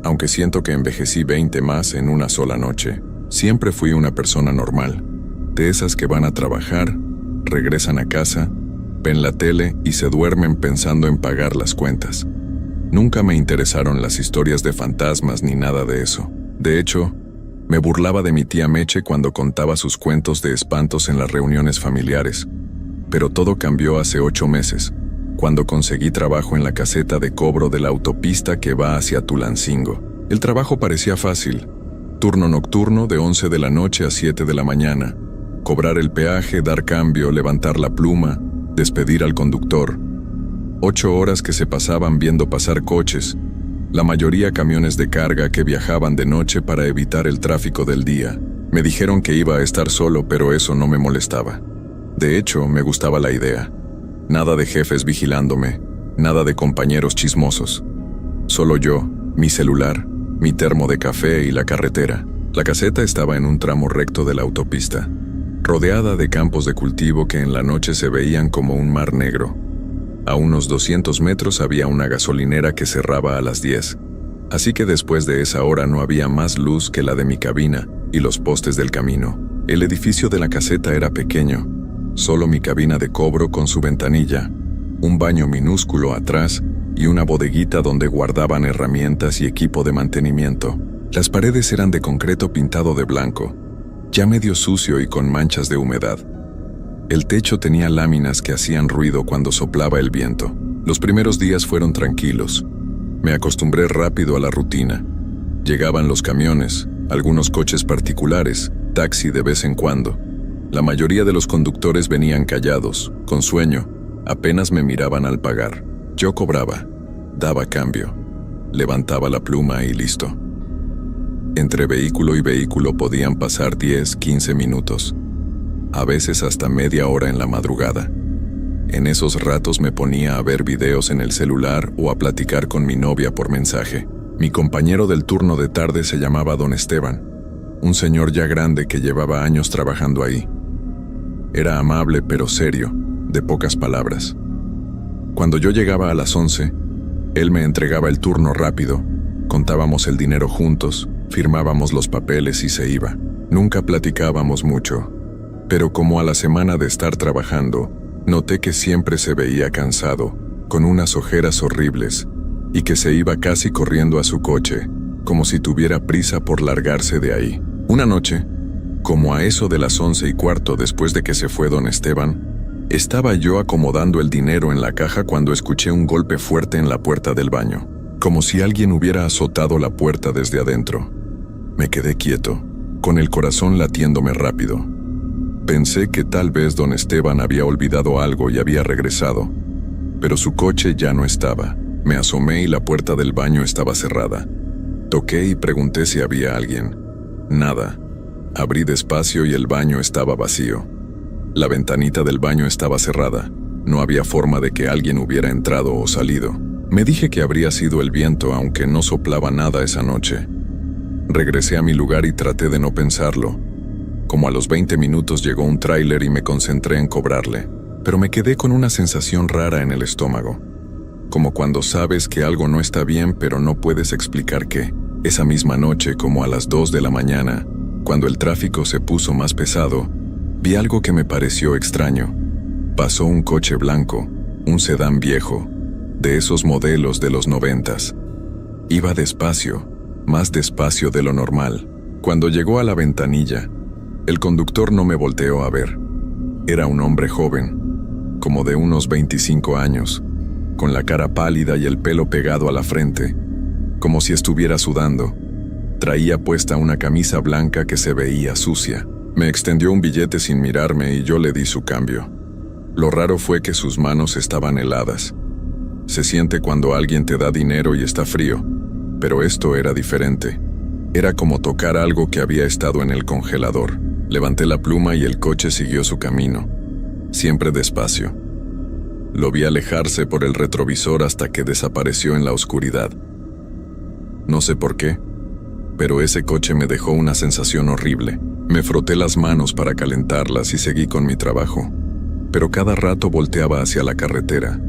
aunque siento que envejecí 20 más en una sola noche. Siempre fui una persona normal, de esas que van a trabajar, regresan a casa, ven la tele y se duermen pensando en pagar las cuentas. Nunca me interesaron las historias de fantasmas ni nada de eso. De hecho, me burlaba de mi tía Meche cuando contaba sus cuentos de espantos en las reuniones familiares. Pero todo cambió hace 8 meses, cuando conseguí trabajo en la caseta de cobro de la autopista que va hacia Tulancingo. El trabajo parecía fácil. Turno nocturno de 11 de la noche a 7 de la mañana. Cobrar el peaje, dar cambio, levantar la pluma, despedir al conductor. 8 horas que se pasaban viendo pasar coches, la mayoría camiones de carga que viajaban de noche para evitar el tráfico del día. Me dijeron que iba a estar solo, pero eso no me molestaba. De hecho, me gustaba la idea. Nada de jefes vigilándome, nada de compañeros chismosos. Solo yo, mi celular, mi termo de café y la carretera. La caseta estaba en un tramo recto de la autopista, rodeada de campos de cultivo que en la noche se veían como un mar negro. A unos 200 metros había una gasolinera que cerraba a las 10, así que después de esa hora no había más luz que la de mi cabina y los postes del camino. El edificio de la caseta era pequeño, solo mi cabina de cobro con su ventanilla, un baño minúsculo atrás y una bodeguita donde guardaban herramientas y equipo de mantenimiento. Las paredes eran de concreto pintado de blanco, ya medio sucio y con manchas de humedad. El techo tenía láminas que hacían ruido cuando soplaba el viento. Los primeros días fueron tranquilos. Me acostumbré rápido a la rutina. Llegaban los camiones, algunos coches particulares, taxi de vez en cuando. La mayoría de los conductores venían callados, con sueño, apenas me miraban al pagar. Yo cobraba, daba cambio, levantaba la pluma y listo. Entre vehículo y vehículo podían pasar 10, 15 minutos, a veces hasta media hora en la madrugada. En esos ratos me ponía a ver videos en el celular o a platicar con mi novia por mensaje. Mi compañero del turno de tarde se llamaba Don Esteban, un señor ya grande que llevaba años trabajando ahí. Era amable pero serio, de pocas palabras. Cuando yo llegaba a las 11, él me entregaba el turno rápido, contábamos el dinero juntos, firmábamos los papeles y se iba. Nunca platicábamos mucho, pero como a la semana de estar trabajando, noté que siempre se veía cansado, con unas ojeras horribles, y que se iba casi corriendo a su coche, como si tuviera prisa por largarse de ahí. Una noche, como a eso de las 11:15 después de que se fue Don Esteban, estaba yo acomodando el dinero en la caja cuando escuché un golpe fuerte en la puerta del baño, como si alguien hubiera azotado la puerta desde adentro. Me quedé quieto, con el corazón latiéndome rápido. Pensé que tal vez Don Esteban había olvidado algo y había regresado, pero su coche ya no estaba. Me asomé y la puerta del baño estaba cerrada. Toqué y pregunté si había alguien. Nada. Abrí despacio y el baño estaba vacío. La ventanita del baño estaba cerrada. No había forma de que alguien hubiera entrado o salido. Me dije que habría sido el viento, aunque no soplaba nada esa noche. Regresé a mi lugar y traté de no pensarlo. Como a los 20 minutos llegó un tráiler y me concentré en cobrarle, pero me quedé con una sensación rara en el estómago. Como cuando sabes que algo no está bien pero no puedes explicar qué. Esa misma noche, como a las 2 de la mañana, cuando el tráfico se puso más pesado, vi algo que me pareció extraño. Pasó un coche blanco, un sedán viejo, de esos modelos de los 90s. Iba despacio, más despacio de lo normal. Cuando llegó a la ventanilla, el conductor no me volteó a ver. Era un hombre joven, como de unos 25 años, con la cara pálida y el pelo pegado a la frente, como si estuviera sudando. Traía puesta una camisa blanca que se veía sucia. Me extendió un billete sin mirarme y yo le di su cambio. Lo raro fue que sus manos estaban heladas. Se siente cuando alguien te da dinero y está frío, pero esto era diferente. Era como tocar algo que había estado en el congelador. Levanté la pluma y el coche siguió su camino, siempre despacio. Lo vi alejarse por el retrovisor hasta que desapareció en la oscuridad. No sé por qué, pero ese coche me dejó una sensación horrible. Me froté las manos para calentarlas y seguí con mi trabajo, pero cada rato volteaba hacia la carretera,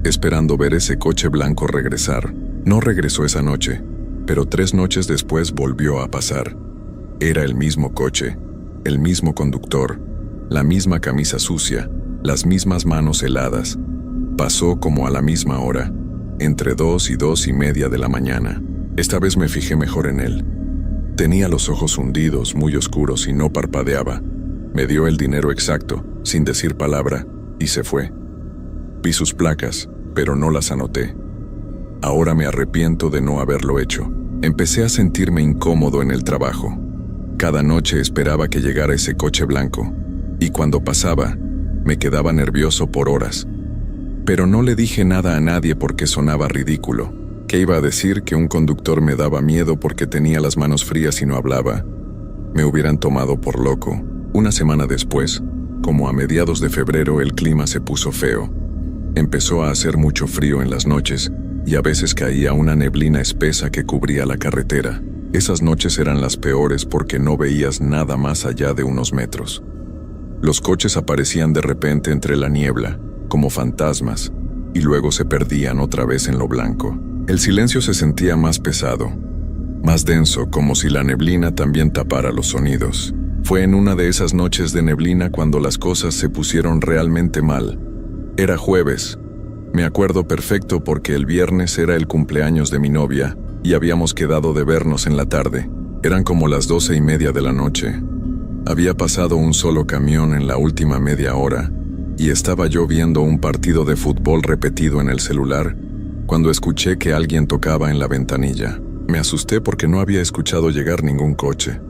esperando ver ese coche blanco regresar. No regresó esa noche, pero 3 noches después volvió a pasar. Era el mismo coche, el mismo conductor, la misma camisa sucia, las mismas manos heladas. Pasó como a la misma hora, entre 2 y 2:30 de la mañana. Esta vez me fijé mejor en él. Tenía los ojos hundidos, muy oscuros y no parpadeaba. Me dio el dinero exacto, sin decir palabra, y se fue. Vi sus placas, pero no las anoté. Ahora me arrepiento de no haberlo hecho. Empecé a sentirme incómodo en el trabajo. Cada noche esperaba que llegara ese coche blanco, y cuando pasaba, me quedaba nervioso por horas. Pero no le dije nada a nadie porque sonaba ridículo. ¿Qué iba a decir? Que un conductor me daba miedo porque tenía las manos frías y no hablaba. Me hubieran tomado por loco. Una semana después, como a mediados de febrero, el clima se puso feo. Empezó a hacer mucho frío en las noches y a veces caía una neblina espesa que cubría la carretera. Esas noches eran las peores porque no veías nada más allá de unos metros. Los coches aparecían de repente entre la niebla, como fantasmas, y luego se perdían otra vez en lo blanco. El silencio se sentía más pesado, más denso, como si la neblina también tapara los sonidos. Fue en una de esas noches de neblina cuando las cosas se pusieron realmente mal. Era jueves. Me acuerdo perfecto porque el viernes era el cumpleaños de mi novia y habíamos quedado de vernos en la tarde. Eran como las 12:30 de la noche. Había pasado un solo camión en la última media hora y estaba yo viendo un partido de fútbol repetido en el celular cuando escuché que alguien tocaba en la ventanilla. Me asusté porque no había escuchado llegar ningún coche.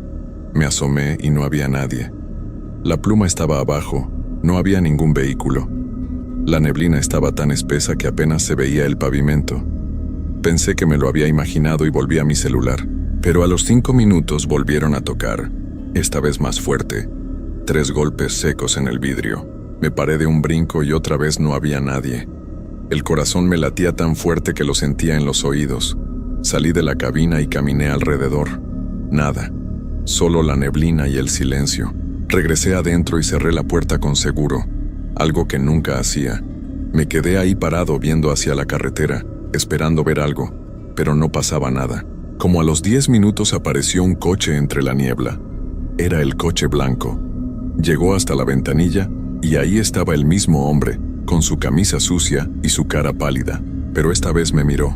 Me asomé y no había nadie. La pluma estaba abajo, no había ningún vehículo. La neblina estaba tan espesa que apenas se veía el pavimento. Pensé que me lo había imaginado y volví a mi celular, pero a los 5 minutos volvieron a tocar, esta vez más fuerte. 3 golpes secos en el vidrio. Me paré de un brinco y otra vez no había nadie. El corazón me latía tan fuerte que lo sentía en los oídos. Salí de la cabina y caminé alrededor. Nada, solo la neblina y el silencio. Regresé adentro y cerré la puerta con seguro, algo que nunca hacía. Me quedé ahí parado viendo hacia la carretera, esperando ver algo, pero no pasaba nada. Como a los 10 minutos apareció un coche entre la niebla. Era el coche blanco. Llegó hasta la ventanilla y ahí estaba el mismo hombre, con su camisa sucia y su cara pálida, pero esta vez me miró.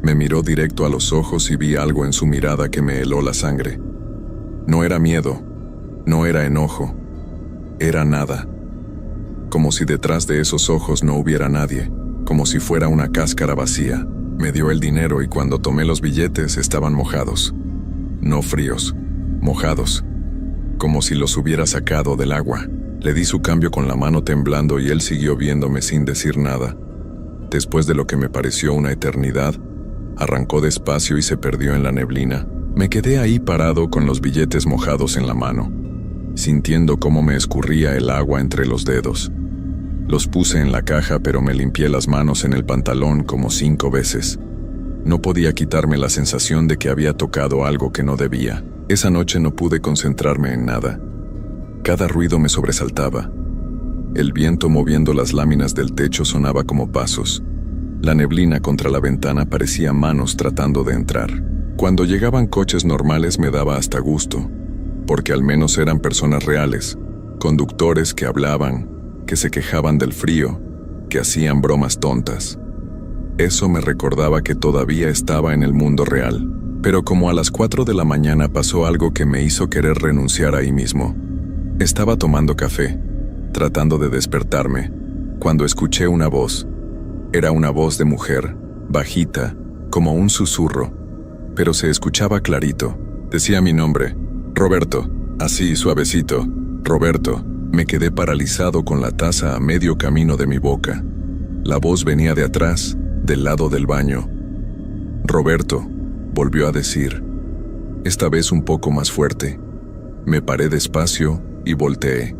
Me miró directo a los ojos y vi algo en su mirada que me heló la sangre. No era miedo, no era enojo, era nada. Como si detrás de esos ojos no hubiera nadie, como si fuera una cáscara vacía. Me dio el dinero y cuando tomé los billetes estaban mojados. No fríos, mojados, como si los hubiera sacado del agua. Le di su cambio con la mano temblando y él siguió viéndome sin decir nada. Después de lo que me pareció una eternidad, arrancó despacio y se perdió en la neblina. Me quedé ahí parado con los billetes mojados en la mano, sintiendo cómo me escurría el agua entre los dedos. Los puse en la caja, pero me limpié las manos en el pantalón como 5 veces. No podía quitarme la sensación de que había tocado algo que no debía. Esa noche no pude concentrarme en nada. Cada ruido me sobresaltaba. El viento moviendo las láminas del techo sonaba como pasos. La neblina contra la ventana parecía manos tratando de entrar. Cuando llegaban coches normales me daba hasta gusto, porque al menos eran personas reales, conductores que hablaban, que se quejaban del frío, que hacían bromas tontas. Eso me recordaba que todavía estaba en el mundo real. Pero como a las 4 de la mañana pasó algo que me hizo querer renunciar ahí mismo. Estaba tomando café, tratando de despertarme, cuando escuché una voz. Era una voz de mujer, bajita, como un susurro, pero se escuchaba clarito. Decía mi nombre, Roberto, así suavecito, Roberto. Me quedé paralizado con la taza a medio camino de mi boca. La voz venía de atrás, del lado del baño. Roberto, volvió a decir, esta vez un poco más fuerte. Me paré despacio y volteé.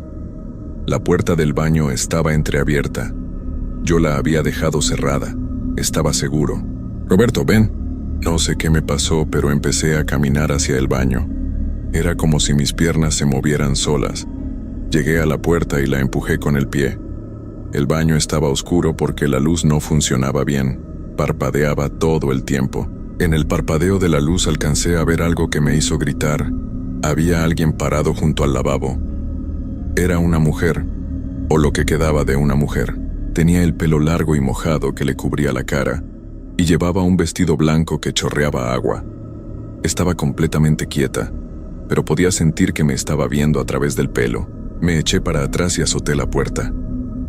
La puerta del baño estaba entreabierta. Yo la había dejado cerrada. Estaba seguro. Roberto, ven. No sé qué me pasó, pero empecé a caminar hacia el baño. Era como si mis piernas se movieran solas. Llegué a la puerta y la empujé con el pie. El baño estaba oscuro porque la luz no funcionaba bien. Parpadeaba todo el tiempo. En el parpadeo de la luz alcancé a ver algo que me hizo gritar. Había alguien parado junto al lavabo. Era una mujer, o lo que quedaba de una mujer. Tenía el pelo largo y mojado que le cubría la cara, y llevaba un vestido blanco que chorreaba agua. Estaba completamente quieta, pero podía sentir que me estaba viendo a través del pelo. Me eché para atrás y azoté la puerta.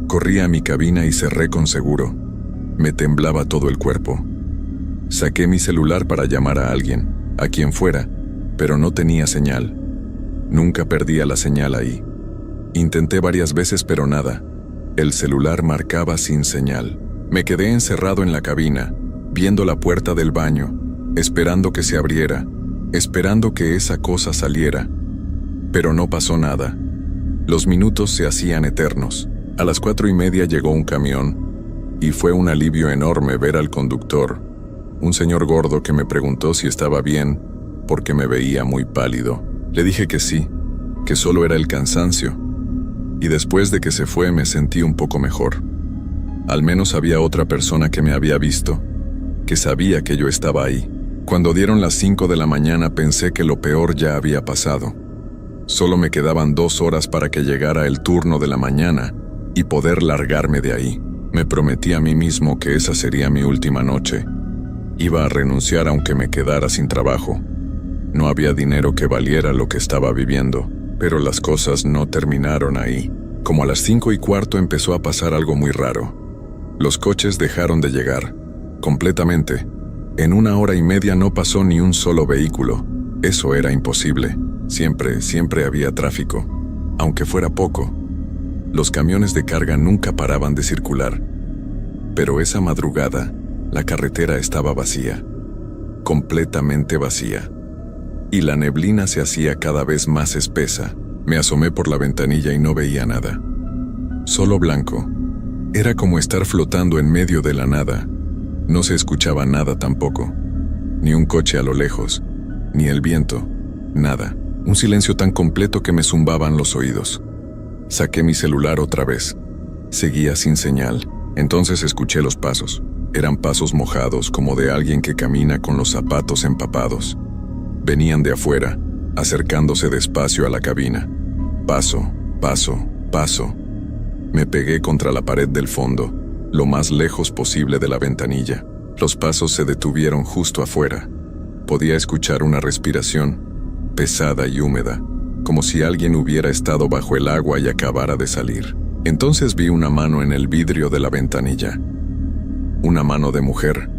Corrí a mi cabina y cerré con seguro. Me temblaba todo el cuerpo. Saqué mi celular para llamar a alguien, a quien fuera, pero no tenía señal. Nunca perdía la señal ahí. Intenté varias veces, pero nada. El celular marcaba sin señal. Me quedé encerrado en la cabina, viendo la puerta del baño, esperando que se abriera, esperando que esa cosa saliera. Pero no pasó nada. Los minutos se hacían eternos. A las 4:30 llegó un camión, y fue un alivio enorme ver al conductor, un señor gordo que me preguntó si estaba bien, porque me veía muy pálido. Le dije que sí, que solo era el cansancio, y después de que se fue me sentí un poco mejor. Al menos había otra persona que me había visto, que sabía que yo estaba ahí. Cuando dieron las 5 de la mañana pensé que lo peor ya había pasado. Solo me quedaban 2 horas para que llegara el turno de la mañana y poder largarme de ahí. Me prometí a mí mismo que esa sería mi última noche. Iba a renunciar aunque me quedara sin trabajo. No había dinero que valiera lo que estaba viviendo, pero las cosas no terminaron ahí. Como a las 5:15 empezó a pasar algo muy raro. Los coches dejaron de llegar, completamente. En 1 hora y media no pasó ni un solo vehículo. Eso era imposible. Siempre había tráfico, aunque fuera poco. Los camiones de carga nunca paraban de circular. Pero esa madrugada, la carretera estaba vacía, completamente vacía. Y la neblina se hacía cada vez más espesa. Me asomé por la ventanilla y no veía nada. Solo blanco. Era como estar flotando en medio de la nada. No se escuchaba nada tampoco. Ni un coche a lo lejos, ni el viento, nada. Un silencio tan completo que me zumbaban los oídos. Saqué mi celular otra vez. Seguía sin señal. Entonces escuché los pasos. Eran pasos mojados, como de alguien que camina con los zapatos empapados. Venían de afuera, acercándose despacio a la cabina. Paso, paso, paso. Me pegué contra la pared del fondo, lo más lejos posible de la ventanilla. Los pasos se detuvieron justo afuera. Podía escuchar una respiración, pesada y húmeda, como si alguien hubiera estado bajo el agua y acabara de salir. Entonces vi una mano en el vidrio de la ventanilla. Una mano de mujer,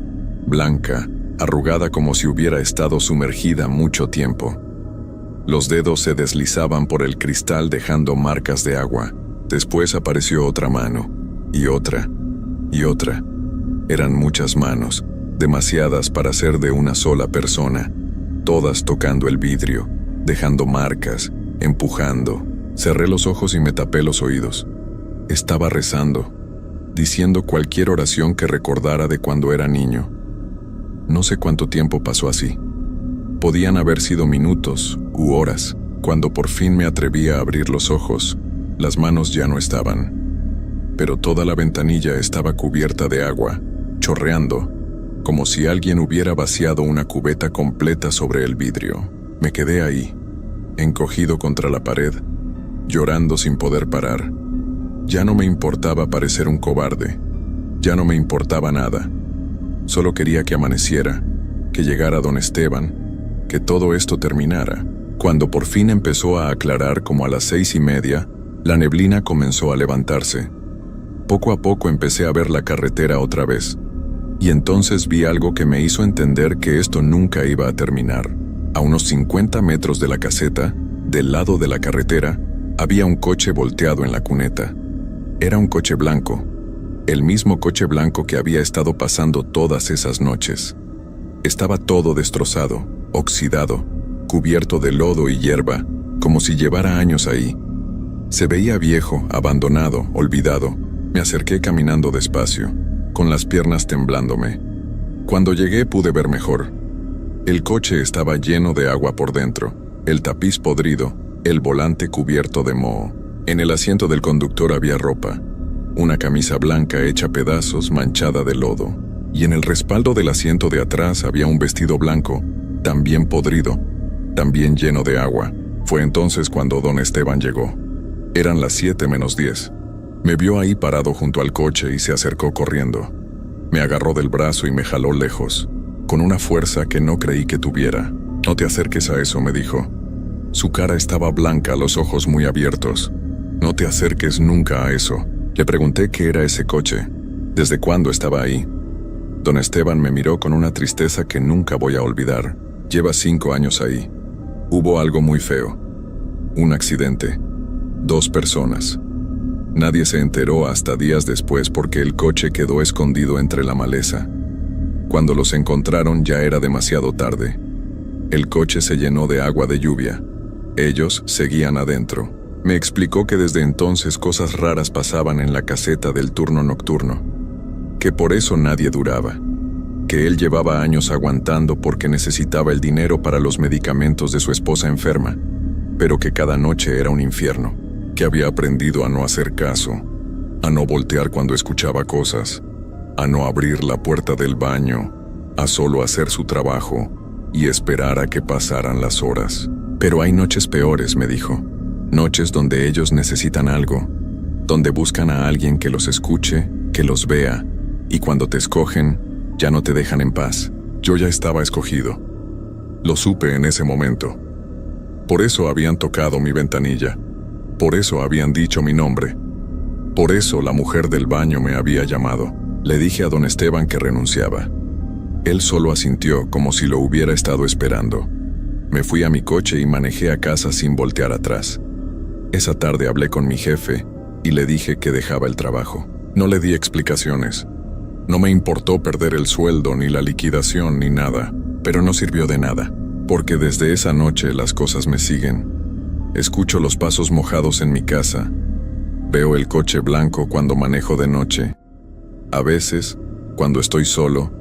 blanca, arrugada como si hubiera estado sumergida mucho tiempo. Los dedos se deslizaban por el cristal dejando marcas de agua. Después apareció otra mano, y otra, y otra. Eran muchas manos, demasiadas para ser de una sola persona, todas tocando el vidrio, dejando marcas, empujando. Cerré los ojos y me tapé los oídos. Estaba rezando, diciendo cualquier oración que recordara de cuando era niño. No sé cuánto tiempo pasó así. Podían haber sido minutos u horas. Cuando por fin me atreví a abrir los ojos, las manos ya no estaban. Pero toda la ventanilla estaba cubierta de agua, chorreando, como si alguien hubiera vaciado una cubeta completa sobre el vidrio. Me quedé ahí, encogido contra la pared, llorando sin poder parar. Ya no me importaba parecer un cobarde, ya no me importaba nada. Solo quería que amaneciera, que llegara don Esteban, que todo esto terminara. Cuando por fin empezó a aclarar como a las 6:30, la neblina comenzó a levantarse. Poco a poco empecé a ver la carretera otra vez, y entonces vi algo que me hizo entender que esto nunca iba a terminar. A unos 50 metros de la caseta, del lado de la carretera, había un coche volteado en la cuneta. Era un coche blanco, el mismo coche blanco que había estado pasando todas esas noches. Estaba todo destrozado, oxidado, cubierto de lodo y hierba, como si llevara años ahí. Se veía viejo, abandonado, olvidado. Me acerqué caminando despacio, con las piernas temblándome. Cuando llegué pude ver mejor. El coche estaba lleno de agua por dentro, el tapiz podrido, el volante cubierto de moho. En el asiento del conductor había ropa, una camisa blanca hecha pedazos manchada de lodo, y en el respaldo del asiento de atrás había un vestido blanco, también podrido, también lleno de agua. Fue entonces cuando don Esteban llegó. Eran las 7:10. Me vio ahí parado junto al coche y se acercó corriendo. Me agarró del brazo y me jaló lejos, con una fuerza que no creí que tuviera. «No te acerques a eso», me dijo. Su cara estaba blanca, los ojos muy abiertos. «No te acerques nunca a eso». Le pregunté qué era ese coche, desde cuándo estaba ahí. Don Esteban me miró con una tristeza que nunca voy a olvidar. «Lleva 5 años ahí. Hubo algo muy feo. Un accidente. 2 personas. Nadie se enteró hasta días después porque el coche quedó escondido entre la maleza. Cuando los encontraron ya era demasiado tarde. El coche se llenó de agua de lluvia. Ellos seguían adentro». Me explicó que desde entonces cosas raras pasaban en la caseta del turno nocturno, que por eso nadie duraba, que él llevaba años aguantando porque necesitaba el dinero para los medicamentos de su esposa enferma, pero que cada noche era un infierno, que había aprendido a no hacer caso, a no voltear cuando escuchaba cosas, a no abrir la puerta del baño, a solo hacer su trabajo y esperar a que pasaran las horas. «Pero hay noches peores», me dijo. Noches donde ellos necesitan algo, donde buscan a alguien que los escuche, que los vea, y cuando te escogen, ya no te dejan en paz. Yo ya estaba escogido. Lo supe en ese momento. Por eso habían tocado mi ventanilla. Por eso habían dicho mi nombre. Por eso la mujer del baño me había llamado. Le dije a don Esteban que renunciaba. Él solo asintió como si lo hubiera estado esperando. Me fui a mi coche y manejé a casa sin voltear atrás. Esa tarde hablé con mi jefe y le dije que dejaba el trabajo. No le di explicaciones. No me importó perder el sueldo, ni la liquidación, ni nada. Pero no sirvió de nada, porque desde esa noche las cosas me siguen. Escucho los pasos mojados en mi casa. Veo el coche blanco cuando manejo de noche. A veces, cuando estoy solo,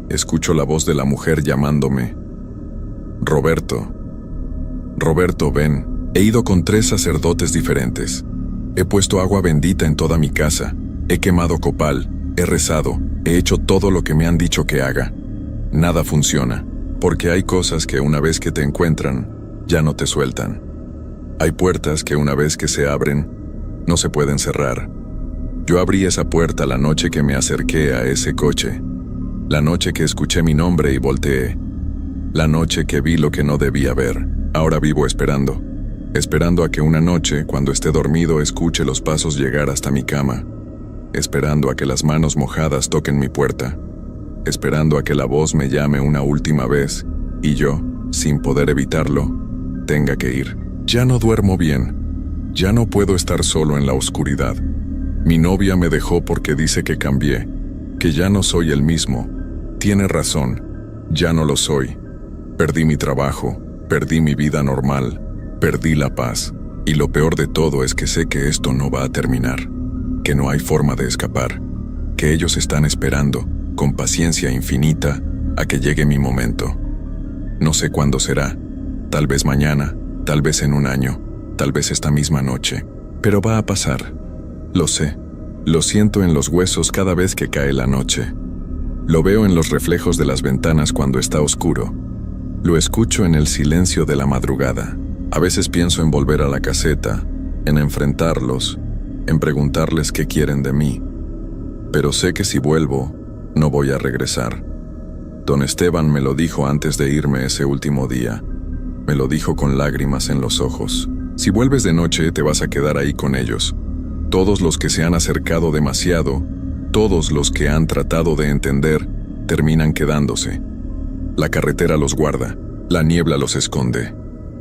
escucho la voz de la mujer llamándome. «Roberto. Roberto, ven». He ido con 3 sacerdotes diferentes. He puesto agua bendita en toda mi casa. He quemado copal. He rezado. He hecho todo lo que me han dicho que haga. Nada funciona, porque hay cosas que una vez que te encuentran, ya no te sueltan. Hay puertas que una vez que se abren, no se pueden cerrar. Yo abrí esa puerta la noche que me acerqué a ese coche. La noche que escuché mi nombre y volteé. La noche que vi lo que no debía ver. Ahora vivo esperando. Esperando a que una noche, cuando esté dormido, escuche los pasos llegar hasta mi cama. Esperando a que las manos mojadas toquen mi puerta. Esperando a que la voz me llame una última vez y yo, sin poder evitarlo, tenga que ir. Ya no duermo bien. Ya no puedo estar solo en la oscuridad. Mi novia me dejó porque dice que cambié, que ya no soy el mismo. Tiene razón, ya no lo soy. Perdí mi trabajo, perdí mi vida normal. Perdí la paz, y lo peor de todo es que sé que esto no va a terminar. que no hay forma de escapar, que ellos están esperando, con paciencia infinita, a que llegue mi momento. No sé cuándo será, tal vez mañana, tal vez en un año, tal vez esta misma noche, pero va a pasar. Lo sé, lo siento en los huesos cada vez que cae la noche. Lo veo en los reflejos de las ventanas cuando está oscuro. Lo escucho en el silencio de la madrugada. A veces pienso en volver a la caseta, en enfrentarlos, en preguntarles qué quieren de mí. Pero sé que si vuelvo, no voy a regresar. Don Esteban me lo dijo antes de irme ese último día. Me lo dijo con lágrimas en los ojos. Si vuelves de noche, te vas a quedar ahí con ellos. Todos los que se han acercado demasiado, todos los que han tratado de entender, terminan quedándose. La carretera los guarda, la niebla los esconde,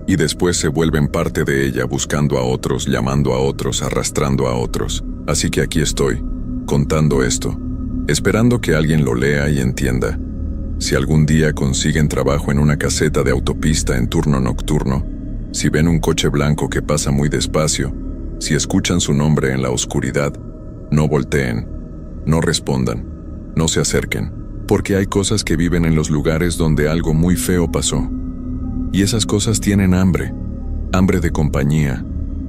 y después se vuelven parte de ella buscando a otros, llamando a otros, arrastrando a otros. Así que aquí estoy, contando esto, esperando que alguien lo lea y entienda. Si algún día consiguen trabajo en una caseta de autopista en turno nocturno, si ven un coche blanco que pasa muy despacio, si escuchan su nombre en la oscuridad, no volteen, no respondan, no se acerquen, porque hay cosas que viven en los lugares donde algo muy feo pasó. Y esas cosas tienen hambre, hambre de compañía,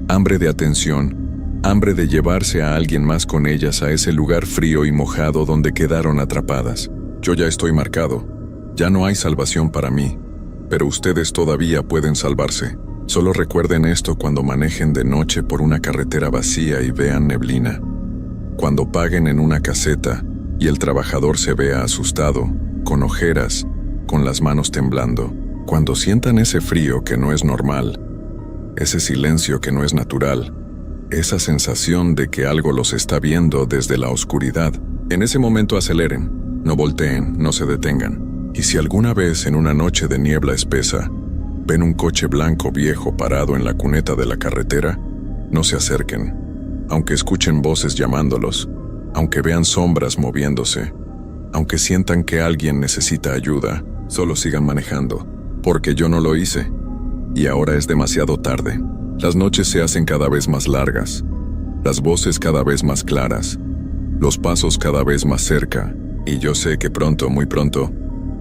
hambre de atención, hambre de llevarse a alguien más con ellas a ese lugar frío y mojado donde quedaron atrapadas. Yo ya estoy marcado, ya no hay salvación para mí, pero ustedes todavía pueden salvarse. Solo recuerden esto cuando manejen de noche por una carretera vacía y vean neblina. Cuando paguen en una caseta y el trabajador se vea asustado, con ojeras, con las manos temblando. Cuando sientan ese frío que no es normal, ese silencio que no es natural, esa sensación de que algo los está viendo desde la oscuridad, en ese momento aceleren. No volteen, no se detengan. Y si alguna vez en una noche de niebla espesa ven un coche blanco viejo parado en la cuneta de la carretera, no se acerquen. Aunque escuchen voces llamándolos, aunque vean sombras moviéndose, aunque sientan que alguien necesita ayuda, solo sigan manejando, porque yo no lo hice. Y ahora es demasiado tarde. Las noches se hacen cada vez más largas, las voces cada vez más claras, los pasos cada vez más cerca. Y yo sé que pronto, muy pronto,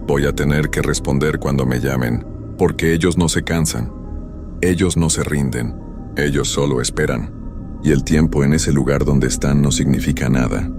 voy a tener que responder cuando me llamen, porque ellos no se cansan, ellos no se rinden, ellos solo esperan. Y el tiempo en ese lugar donde están no significa nada.